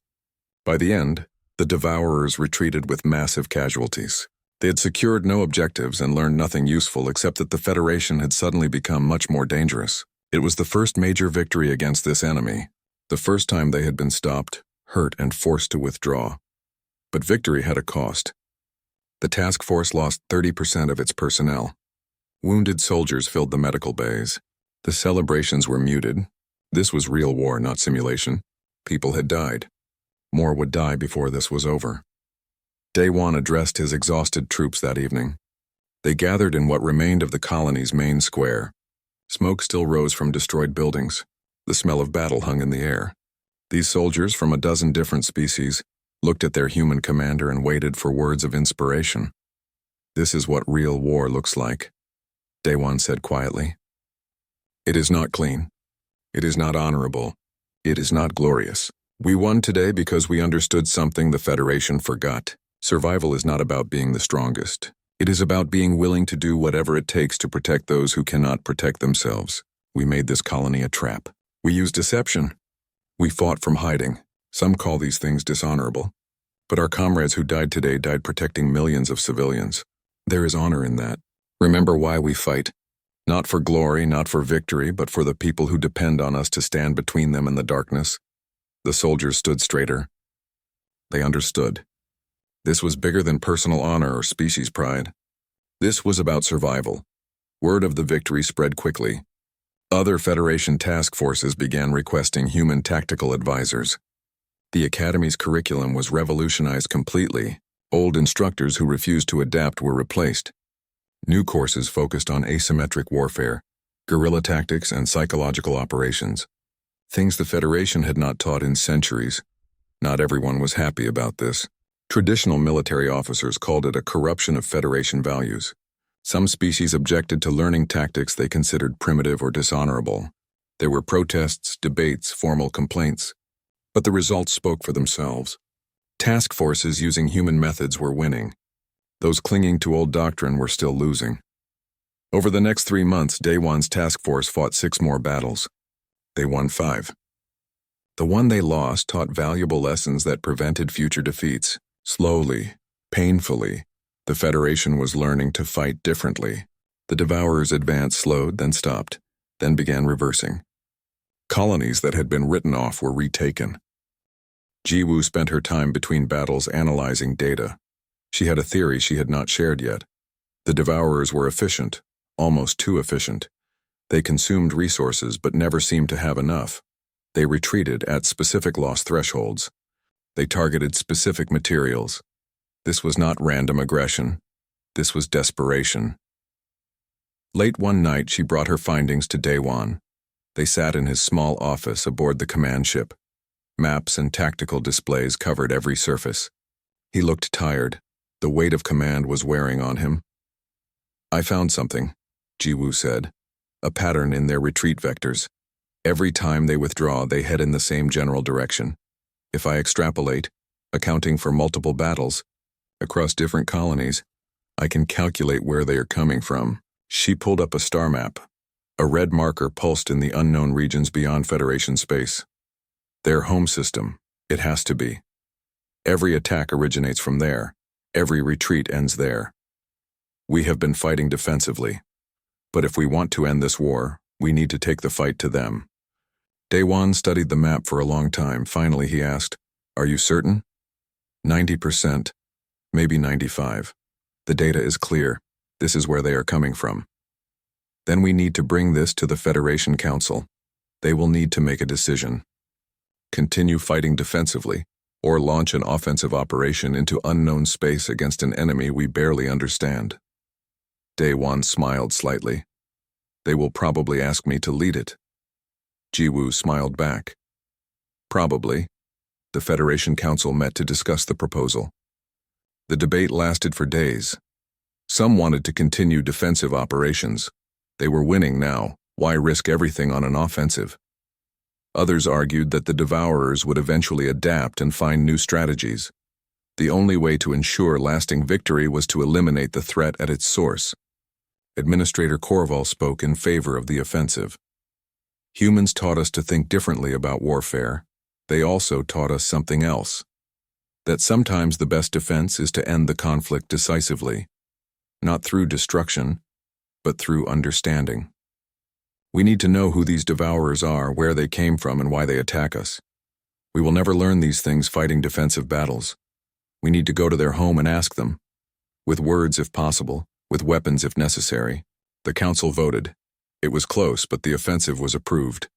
By the end, the Devourers retreated with massive casualties. They had secured no objectives and learned nothing useful except that the Federation had suddenly become much more dangerous. It was the first major victory against this enemy, the first time they had been stopped, hurt, and forced to withdraw. But victory had a cost. The task force lost 30% of its personnel. Wounded soldiers filled the medical bays. The celebrations were muted. This was real war, not simulation. People had died. More would die before this was over. Day One addressed his exhausted troops that evening. They gathered in what remained of the colony's main square. Smoke still rose from destroyed buildings. The smell of battle hung in the air. These soldiers from a dozen different species looked at their human commander and waited for words of inspiration. "This is what real war looks like," Day One said quietly. "It is not clean. It is not honorable. It is not glorious. We won today because we understood something the Federation forgot. Survival is not about being the strongest. It is about being willing to do whatever it takes to protect those who cannot protect themselves. We made this colony a trap. We used deception. We fought from hiding. Some call these things dishonorable. But our comrades who died today died protecting millions of civilians. There is honor in that. Remember why we fight. Not for glory, not for victory, but for the people who depend on us to stand between them and the darkness." The soldiers stood straighter. They understood. This was bigger than personal honor or species pride. This was about survival. Word of the victory spread quickly. Other Federation task forces began requesting human tactical advisors. The Academy's curriculum was revolutionized completely. Old instructors who refused to adapt were replaced. New courses focused on asymmetric warfare, guerrilla tactics, and psychological operations. Things the Federation had not taught in centuries. Not everyone was happy about this. Traditional military officers called it a corruption of Federation values. Some species objected to learning tactics they considered primitive or dishonorable. There were protests, debates, formal complaints. But the results spoke for themselves. Task forces using human methods were winning. Those clinging to old doctrine were still losing. Over the next 3 months, Day One's task force fought 6 more battles. They won 5. The one they lost taught valuable lessons that prevented future defeats. Slowly, painfully, the Federation was learning to fight differently. The Devourers' advance slowed, then stopped, then began reversing. Colonies that had been written off were retaken. Jiwoo spent her time between battles analyzing data. She had a theory she had not shared yet. The Devourers were efficient, almost too efficient. They consumed resources but never seemed to have enough. They retreated at specific loss thresholds. They targeted specific materials. This was not random aggression. This was desperation. Late one night, she brought her findings to Day One. They sat in his small office aboard the command ship. Maps and tactical displays covered every surface. He looked tired. The weight of command was wearing on him. "I found something," Jiwoo said. "A pattern in their retreat vectors. Every time they withdraw, they head in the same general direction. If I extrapolate, accounting for multiple battles, across different colonies, I can calculate where they are coming from." She pulled up a star map. A red marker pulsed in the unknown regions beyond Federation space. Their home system. It has to be. Every attack originates from there. Every retreat ends there. We have been fighting defensively. But if we want to end this war, we need to take the fight to them. Day One studied the map for a long time. Finally, he asked, "Are you certain?" 90%, maybe 95. The data is clear. This is where they are coming from. Then we need to bring this to the Federation Council. They will need to make a decision. Continue fighting defensively, or launch an offensive operation into unknown space against an enemy we barely understand. Day One smiled slightly. They will probably ask me to lead it. Jiwoo smiled back. Probably. The Federation Council met to discuss the proposal. The debate lasted for days. Some wanted to continue defensive operations. They were winning now. Why risk everything on an offensive? Others argued that the Devourers would eventually adapt and find new strategies. The only way to ensure lasting victory was to eliminate the threat at its source. Administrator Korval spoke in favor of the offensive. Humans taught us to think differently about warfare. They also taught us something else. That sometimes the best defense is to end the conflict decisively. Not through destruction, but through understanding. We need to know who these Devourers are, where they came from, and why they attack us. We will never learn these things fighting defensive battles. We need to go to their home and ask them. With words if possible, with weapons if necessary. The council voted. It was close, but the offensive was approved.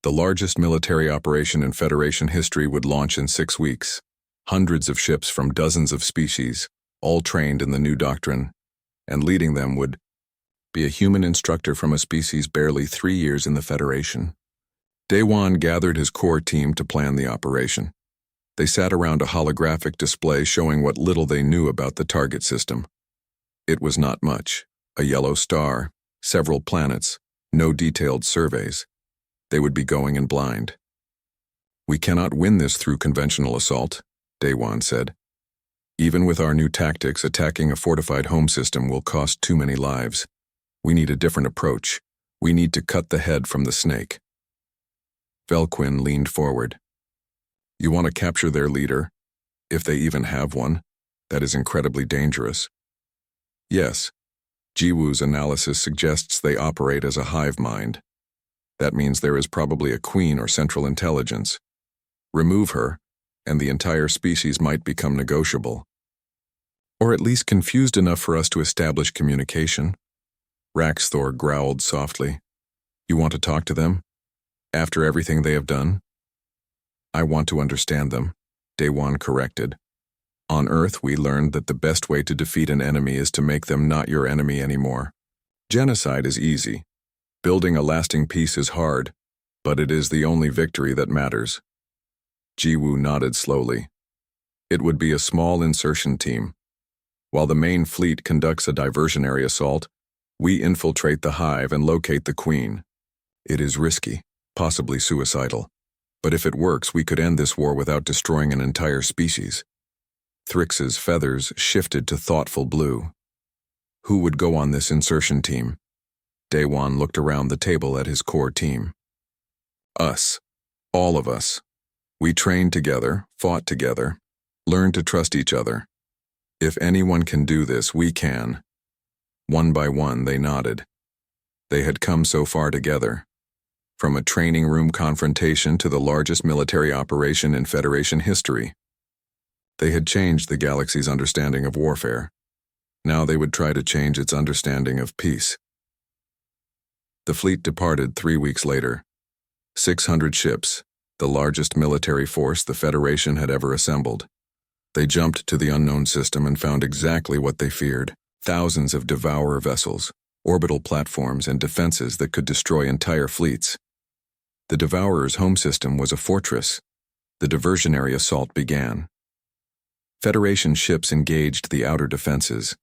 The largest military operation in Federation history would launch in 6 weeks. Hundreds of ships from dozens of species, all trained in the new doctrine, and leading them would be a human instructor from a species barely 3 years in the Federation. Daewon gathered his core team to plan the operation. They sat around a holographic display showing what little they knew about the target system. It was not much. A yellow star, several planets, no detailed surveys. They would be going in blind. "We cannot win this through conventional assault," Daewon said. "Even with our new tactics, attacking a fortified home system will cost too many lives. We need a different approach. We need to cut the head from the snake." Velquin leaned forward. "You want to capture their leader? If they even have one, that is incredibly dangerous." "Yes. Jiwoo's analysis suggests they operate as a hive mind. That means there is probably a queen or central intelligence. Remove her, and the entire species might become negotiable. Or at least confused enough for us to establish communication." Raxthor growled softly. "You want to talk to them? After everything they have done?" "I want to understand them," Daewon corrected. "On Earth, we learned that the best way to defeat an enemy is to make them not your enemy anymore. Genocide is easy. Building a lasting peace is hard, but it is the only victory that matters." Jiwoo nodded slowly. "It would be a small insertion team. While the main fleet conducts a diversionary assault, we infiltrate the hive and locate the queen. It is risky, possibly suicidal. But if it works, we could end this war without destroying an entire species." Thrix's feathers shifted to thoughtful blue. "Who would go on this insertion team?" Daewon looked around the table at his core team. "Us. All of us. We trained together, fought together, learned to trust each other. If anyone can do this, we can." One by one, they nodded. They had come so far together. From a training room confrontation to the largest military operation in Federation history. They had changed the galaxy's understanding of warfare. Now they would try to change its understanding of peace. The fleet departed 3 weeks later. 600 ships, the largest military force the Federation had ever assembled. They jumped to the unknown system and found exactly what they feared: thousands of devourer vessels, orbital platforms, and defenses that could destroy entire fleets. The Devourer's home system was a fortress. The diversionary assault began. Federation ships engaged the outer defenses,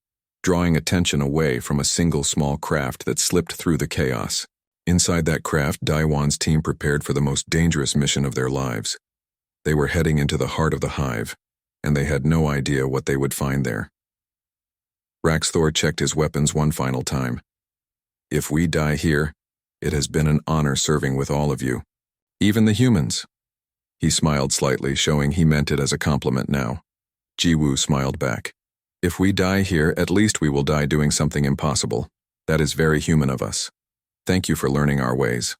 drawing attention away from a single small craft that slipped through the chaos. Inside that craft, Daewon's team prepared for the most dangerous mission of their lives. They were heading into the heart of the hive, and they had no idea what they would find there. Raxthor checked his weapons one final time. "If we die here, it has been an honor serving with all of you. Even the humans." He smiled slightly, showing he meant it as a compliment now. Jiwoo smiled back. "If we die here, at least we will die doing something impossible. That is very human of us. Thank you for learning our ways."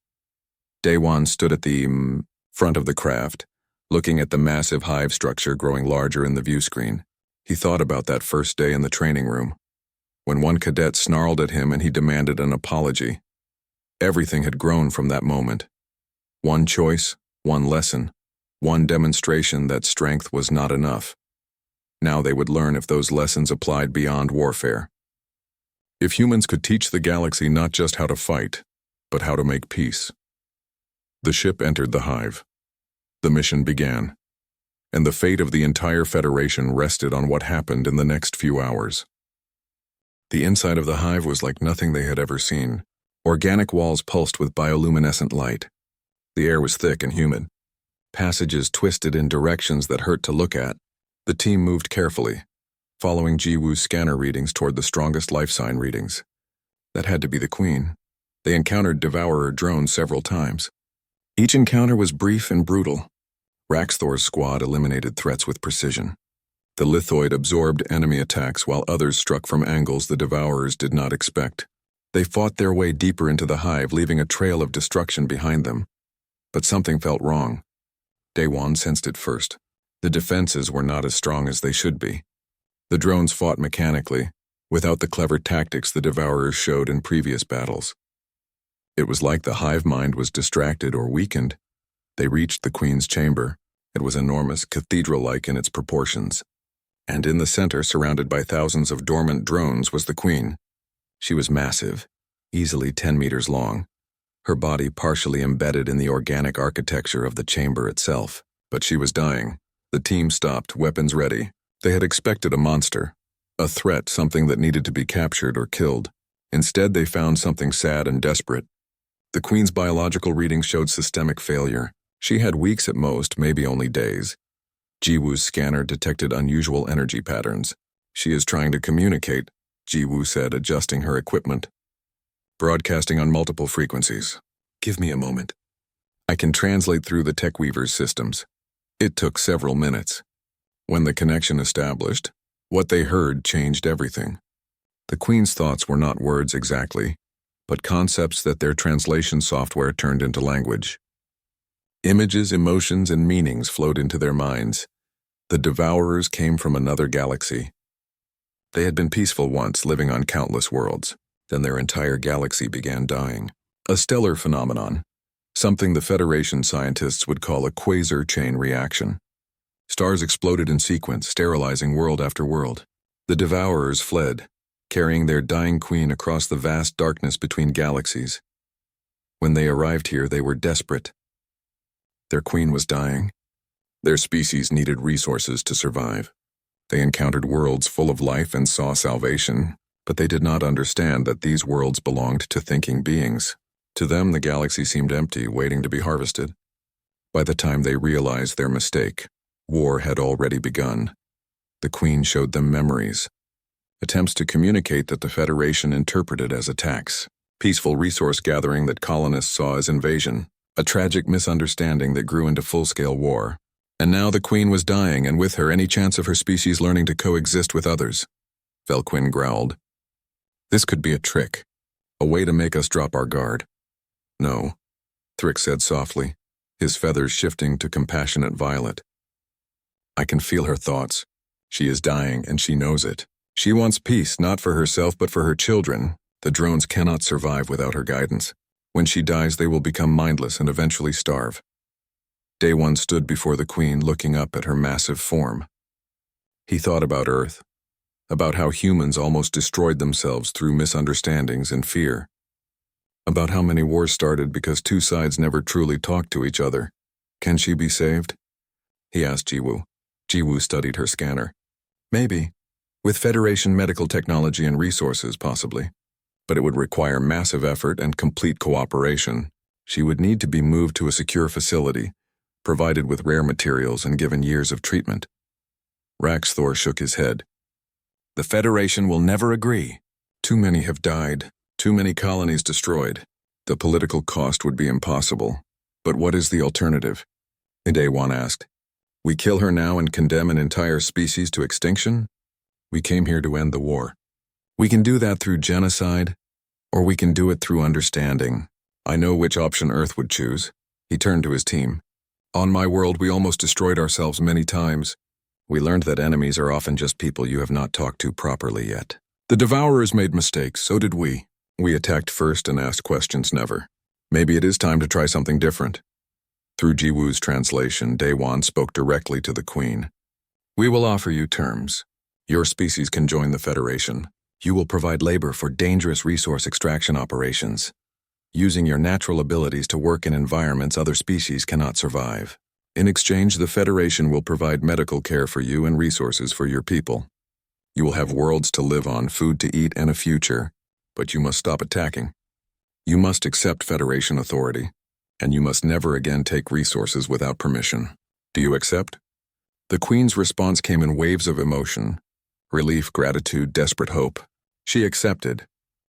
Daewon stood at the front of the craft, looking at the massive hive structure growing larger in the view screen. He thought about that first day in the training room, when one cadet snarled at him and he demanded an apology. Everything had grown from that moment. One choice, one lesson, one demonstration that strength was not enough. Now they would learn if those lessons applied beyond warfare. If humans could teach the galaxy not just how to fight, but how to make peace. The ship entered the hive. The mission began, and the fate of the entire Federation rested on what happened in the next few hours. The inside of the hive was like nothing they had ever seen. Organic walls pulsed with bioluminescent light. The air was thick and humid. Passages twisted in directions that hurt to look at. The team moved carefully, following Jiwoo's scanner readings toward the strongest life sign readings. That had to be the queen. They encountered Devourer drones several times. Each encounter was brief and brutal. Raxthor's squad eliminated threats with precision. The lithoid absorbed enemy attacks while others struck from angles the Devourers did not expect. They fought their way deeper into the hive, leaving a trail of destruction behind them. But something felt wrong. Daewon sensed it first. The defenses were not as strong as they should be. The drones fought mechanically, without the clever tactics the Devourers showed in previous battles. It was like the hive mind was distracted or weakened. They reached the Queen's chamber. It was enormous, cathedral-like in its proportions. And in the center, surrounded by thousands of dormant drones, was the Queen. She was massive, easily 10 meters long, her body partially embedded in the organic architecture of the chamber itself. But she was dying. The team stopped, weapons ready. They had expected a monster, a threat, something that needed to be captured or killed. Instead, they found something sad and desperate. The Queen's biological readings showed systemic failure. She had weeks at most, maybe only days. Jiwoo's scanner detected unusual energy patterns. She is trying to communicate, Jiwoo said, adjusting her equipment. Broadcasting on multiple frequencies. Give me a moment. I can translate through the Tech Weaver's systems. It took several minutes. When the connection established, what they heard changed everything. The Queen's thoughts were not words exactly, but concepts that their translation software turned into language. Images, emotions, and meanings flowed into their minds. The Devourers came from another galaxy. They had been peaceful once, living on countless worlds. Then their entire galaxy began dying. A stellar phenomenon, something the Federation scientists would call a quasar chain reaction. Stars exploded in sequence, sterilizing world after world. The Devourers fled, carrying their dying queen across the vast darkness between galaxies. When they arrived here, they were desperate. Their queen was dying. Their species needed resources to survive. They encountered worlds full of life and saw salvation, but they did not understand that these worlds belonged to thinking beings. To them, the galaxy seemed empty, waiting to be harvested. By the time they realized their mistake, war had already begun. The Queen showed them memories, attempts to communicate that the Federation interpreted as attacks, peaceful resource gathering that colonists saw as invasion, a tragic misunderstanding that grew into full-scale war. And now the Queen was dying, and with her any chance of her species learning to coexist with others. Velquin growled. This could be a trick, a way to make us drop our guard. No, Thrick said softly, his feathers shifting to compassionate violet. I can feel her thoughts. She is dying, and she knows it. She wants peace, not for herself, but for her children. The drones cannot survive without her guidance. When she dies, they will become mindless and eventually starve. Day One stood before the Queen, looking up at her massive form. He thought about Earth, about how humans almost destroyed themselves through misunderstandings and fear, about how many wars started because two sides never truly talked to each other. Can she be saved? He asked Jiwoo. Jiwoo studied her scanner. Maybe. With Federation medical technology and resources, possibly. But it would require massive effort and complete cooperation. She would need to be moved to a secure facility, provided with rare materials and given years of treatment. Raxthor shook his head. The Federation will never agree. Too many have died, too many colonies destroyed. The political cost would be impossible. But what is the alternative? Day One asked. We kill her now and condemn an entire species to extinction? We came here to end the war. We can do that through genocide, or we can do it through understanding. I know which option Earth would choose. He turned to his team. On my world, we almost destroyed ourselves many times. We learned that enemies are often just people you have not talked to properly yet. The Devourers made mistakes, so did we. We attacked first and asked questions never. Maybe it is time to try something different. Through Jiwoo's translation, Daewon spoke directly to the Queen. We will offer you terms. Your species can join the Federation. You will provide labor for dangerous resource extraction operations, using your natural abilities to work in environments other species cannot survive. In exchange, the Federation will provide medical care for you and resources for your people. You will have worlds to live on, food to eat, and a future, but you must stop attacking. You must accept Federation authority, and you must never again take resources without permission. Do you accept? The Queen's response came in waves of emotion. Relief, gratitude, desperate hope. She accepted.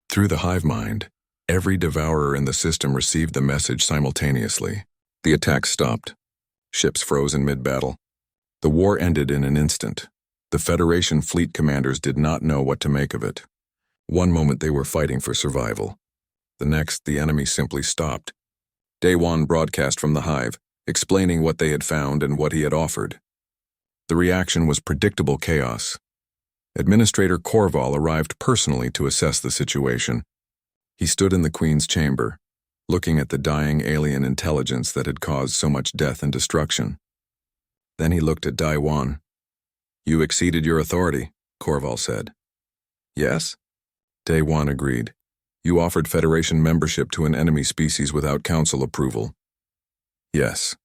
Through the hive mind, every devourer in the system received the message simultaneously. The attack stopped. Ships froze in mid-battle. The war ended in an instant. The Federation fleet commanders did not know what to make of it. One moment they were fighting for survival. The next, the enemy simply stopped. Daewon broadcast from the hive, explaining what they had found and what he had offered. The reaction was predictable chaos. Administrator Korval arrived personally to assess the situation. He stood in the Queen's chamber, looking at the dying alien intelligence that had caused so much death and destruction. Then he looked at Daiwan. "You exceeded your authority," Korval said. "Yes?" Daiwan agreed. "You offered Federation membership to an enemy species without Council approval." "Yes."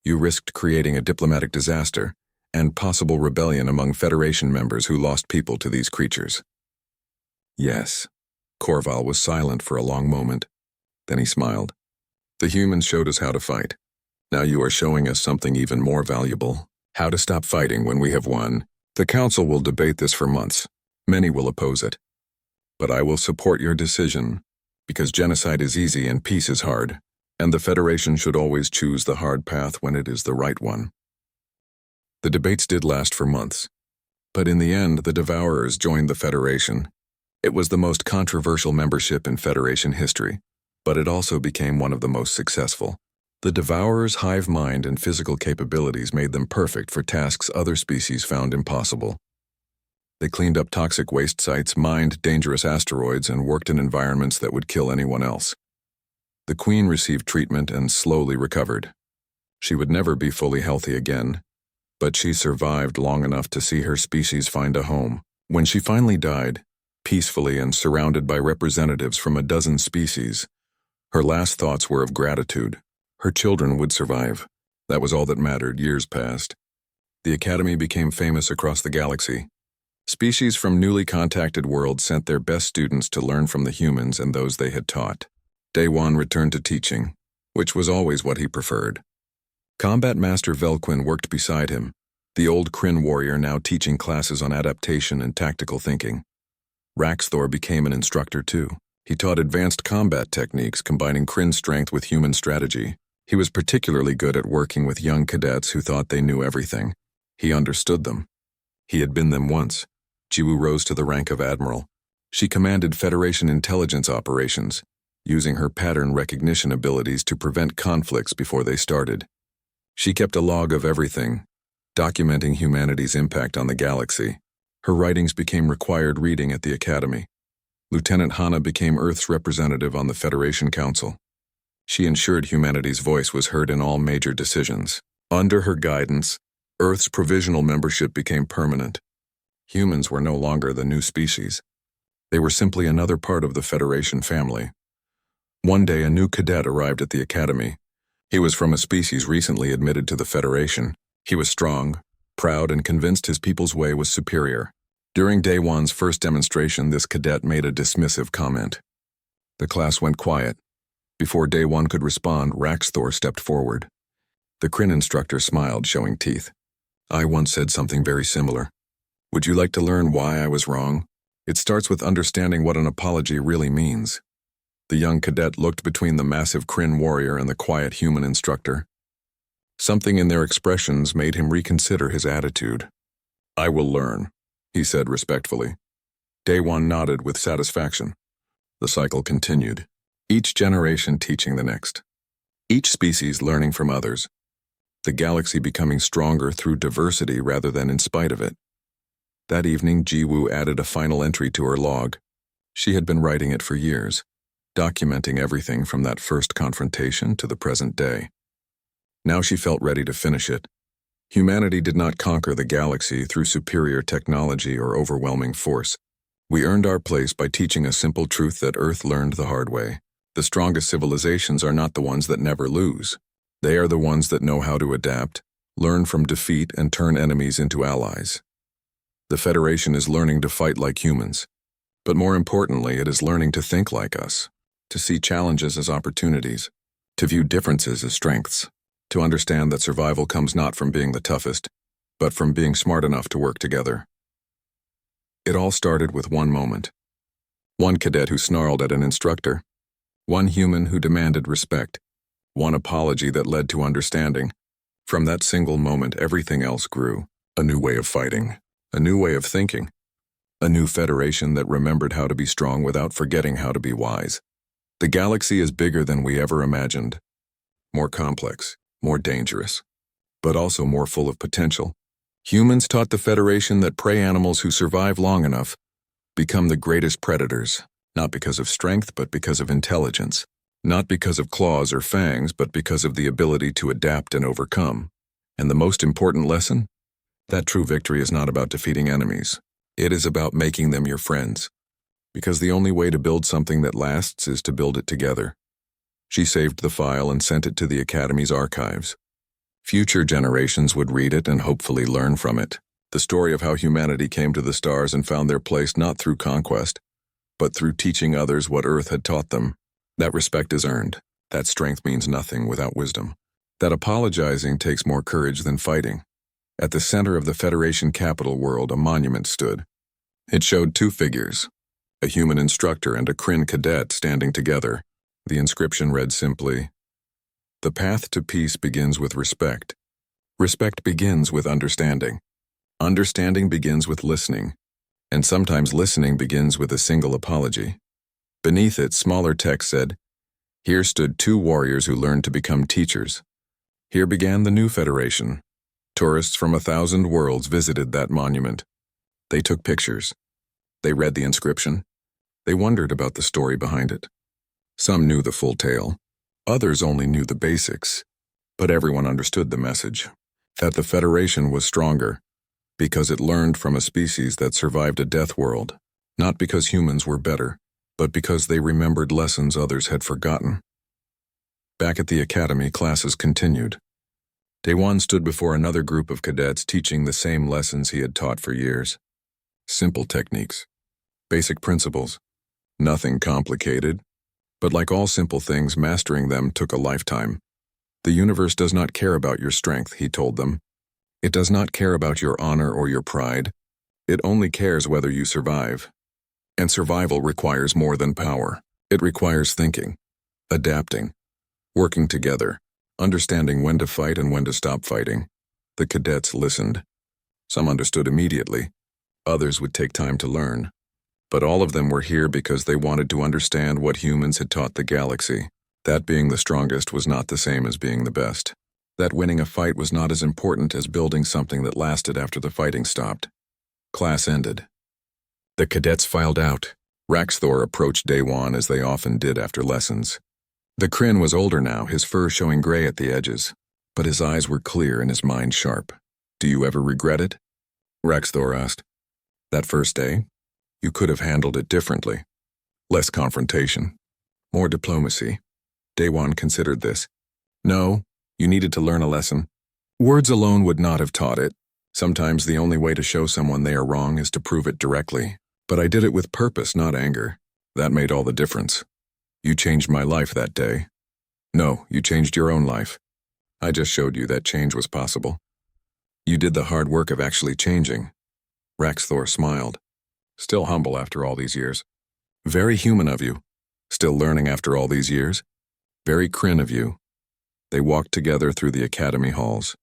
"You risked creating a diplomatic disaster and possible rebellion among Federation members who lost people to these creatures." "Yes." Korval was silent for a long moment. Then he smiled. "The humans showed us how to fight. Now you are showing us something even more valuable. How to stop fighting when we have won. The Council will debate this for months. Many will oppose it. But I will support your decision, because genocide is easy and peace is hard, and the Federation should always choose the hard path when it is the right one." The debates did last for months, but in the end the Devourers joined the Federation. It was the most controversial membership in Federation history, but it also became one of the most successful. The Devourers' hive mind and physical capabilities made them perfect for tasks other species found impossible. They cleaned up toxic waste sites, mined dangerous asteroids, and worked in environments that would kill anyone else. The Queen received treatment and slowly recovered. She would never be fully healthy again, but she survived long enough to see her species find a home. When she finally died, peacefully and surrounded by representatives from a dozen species, her last thoughts were of gratitude. Her children would survive. That was all that mattered. Years passed. The Academy became famous across the galaxy. Species from newly contacted worlds sent their best students to learn from the humans and those they had taught. Daiwan returned to teaching, which was always what he preferred. Combat Master Velquin worked beside him, the old Kryn warrior now teaching classes on adaptation and tactical thinking. Raxthor became an instructor too. He taught advanced combat techniques combining Kryn strength with human strategy. He was particularly good at working with young cadets who thought they knew everything. He understood them. He had been them once. Jiwoo rose to the rank of Admiral. She commanded Federation intelligence operations, using her pattern recognition abilities to prevent conflicts before they started. She kept a log of everything, documenting humanity's impact on the galaxy. Her writings became required reading at the Academy. Lieutenant Hana became Earth's representative on the Federation Council. She ensured humanity's voice was heard in all major decisions. Under her guidance, Earth's provisional membership became permanent. Humans were no longer the new species. They were simply another part of the Federation family. One day, a new cadet arrived at the Academy. He was from a species recently admitted to the Federation. He was strong, proud, and convinced his people's way was superior. During Daiwan's first demonstration, this cadet made a dismissive comment. The class went quiet. Before Daiwan could respond, Raxthor stepped forward. The Kryn instructor smiled, showing teeth. "I once said something very similar. Would you like to learn why I was wrong? It starts with understanding what an apology really means." The young cadet looked between the massive Kryn warrior and the quiet human instructor. Something in their expressions made him reconsider his attitude. "I will learn," he said respectfully. Daiwan nodded with satisfaction. The cycle continued, each generation teaching the next, each species learning from others, the galaxy becoming stronger through diversity rather than in spite of it. That evening, Jiwoo added a final entry to her log. She had been writing it for years, documenting everything from that first confrontation to the present day. Now she felt ready to finish it. Humanity did not conquer the galaxy through superior technology or overwhelming force. We earned our place by teaching a simple truth that Earth learned the hard way. The strongest civilizations are not the ones that never lose. They are the ones that know how to adapt, learn from defeat, and turn enemies into allies. The Federation is learning to fight like humans, but more importantly, it is learning to think like us, to see challenges as opportunities, to view differences as strengths, to understand that survival comes not from being the toughest, but from being smart enough to work together. It all started with one moment. One cadet who snarled at an instructor. One human who demanded respect. One apology that led to understanding. From that single moment, everything else grew. A new way of fighting. A new way of thinking. A new federation that remembered how to be strong without forgetting how to be wise. The galaxy is bigger than we ever imagined. More complex, more dangerous, but also more full of potential. Humans taught the Federation that prey animals who survive long enough become the greatest predators, not because of strength but because of intelligence, not because of claws or fangs but because of the ability to adapt and overcome. And the most important lesson? That true victory is not about defeating enemies. It is about making them your friends. Because the only way to build something that lasts is to build it together. She saved the file and sent it to the Academy's archives. Future generations would read it and hopefully learn from it. The story of how humanity came to the stars and found their place not through conquest, but through teaching others what Earth had taught them. That respect is earned. That strength means nothing without wisdom. That apologizing takes more courage than fighting. At the center of the Federation capital world, a monument stood. It showed two figures, a human instructor and a Kryn cadet standing together. The inscription read simply, "The path to peace begins with respect. Respect begins with understanding. Understanding begins with listening. And sometimes listening begins with a single apology." Beneath it, smaller text said, "Here stood two warriors who learned to become teachers. Here began the new Federation." Tourists from 1,000 worlds visited that monument. They took pictures. They read the inscription. They wondered about the story behind it. Some knew the full tale. Others only knew the basics. But everyone understood the message, that the Federation was stronger because it learned from a species that survived a death world, not because humans were better, but because they remembered lessons others had forgotten. Back at the Academy, classes continued. Daewon stood before another group of cadets teaching the same lessons he had taught for years. Simple techniques, basic principles, nothing complicated, but like all simple things, mastering them took a lifetime. The universe does not care about your strength, he told them. It does not care about your honor or your pride. It only cares whether you survive. And survival requires more than power. It requires thinking, adapting, working together, understanding when to fight and when to stop fighting. The cadets listened. Some understood immediately. Others would take time to learn. But all of them were here because they wanted to understand what humans had taught the galaxy. That being the strongest was not the same as being the best. That winning a fight was not as important as building something that lasted after the fighting stopped. Class ended. The cadets filed out. Raxthor approached Daewon as they often did after lessons. The Kryn was older now, his fur showing gray at the edges, but his eyes were clear and his mind sharp. "Do you ever regret it?" Raxthor asked. "That first day? You could have handled it differently. Less confrontation. More diplomacy." Daewon considered this. "No, you needed to learn a lesson. Words alone would not have taught it. Sometimes the only way to show someone they are wrong is to prove it directly. But I did it with purpose, not anger. That made all the difference. You changed my life that day. No, you changed your own life. I just showed you that change was possible. You did the hard work of actually changing." Raxthor smiled. Still humble after all these years. "Very human of you. Still learning after all these years. Very Kryn of you." They walked together through the Academy halls.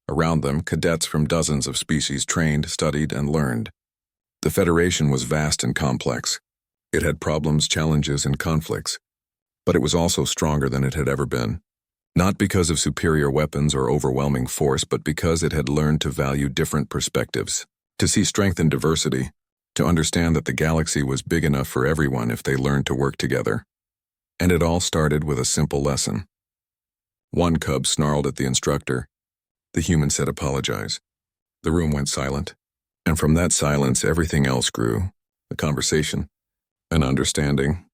Around them, cadets from dozens of species trained, studied, and learned. The Federation was vast and complex. It had problems, challenges, and conflicts. But it was also stronger than it had ever been. Not because of superior weapons or overwhelming force, but because it had learned to value different perspectives, to see strength in diversity, to understand that the galaxy was big enough for everyone if they learned to work together. And it all started with a simple lesson. One cub snarled at the instructor. The human said, "Apologize." The room went silent. And from that silence, everything else grew. A conversation, an understanding,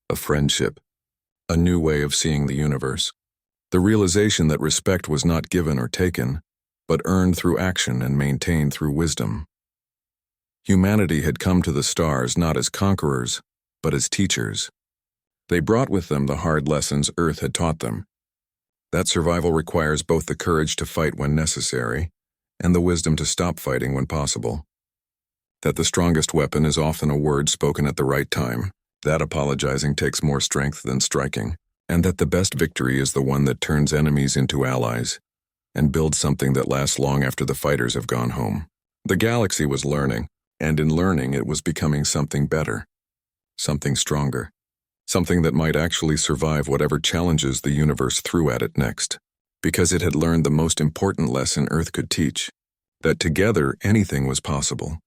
a friendship, a new way of seeing the universe. The realization that respect was not given or taken, but earned through action and maintained through wisdom. Humanity had come to the stars not as conquerors, but as teachers. They brought with them the hard lessons Earth had taught them. That survival requires both the courage to fight when necessary and the wisdom to stop fighting when possible. That the strongest weapon is often a word spoken at the right time, that apologizing takes more strength than striking, and that the best victory is the one that turns enemies into allies and builds something that lasts long after the fighters have gone home. The galaxy was learning, and in learning it was becoming something better, something stronger, something that might actually survive whatever challenges the universe threw at it next, because it had learned the most important lesson Earth could teach. that together anything was possible.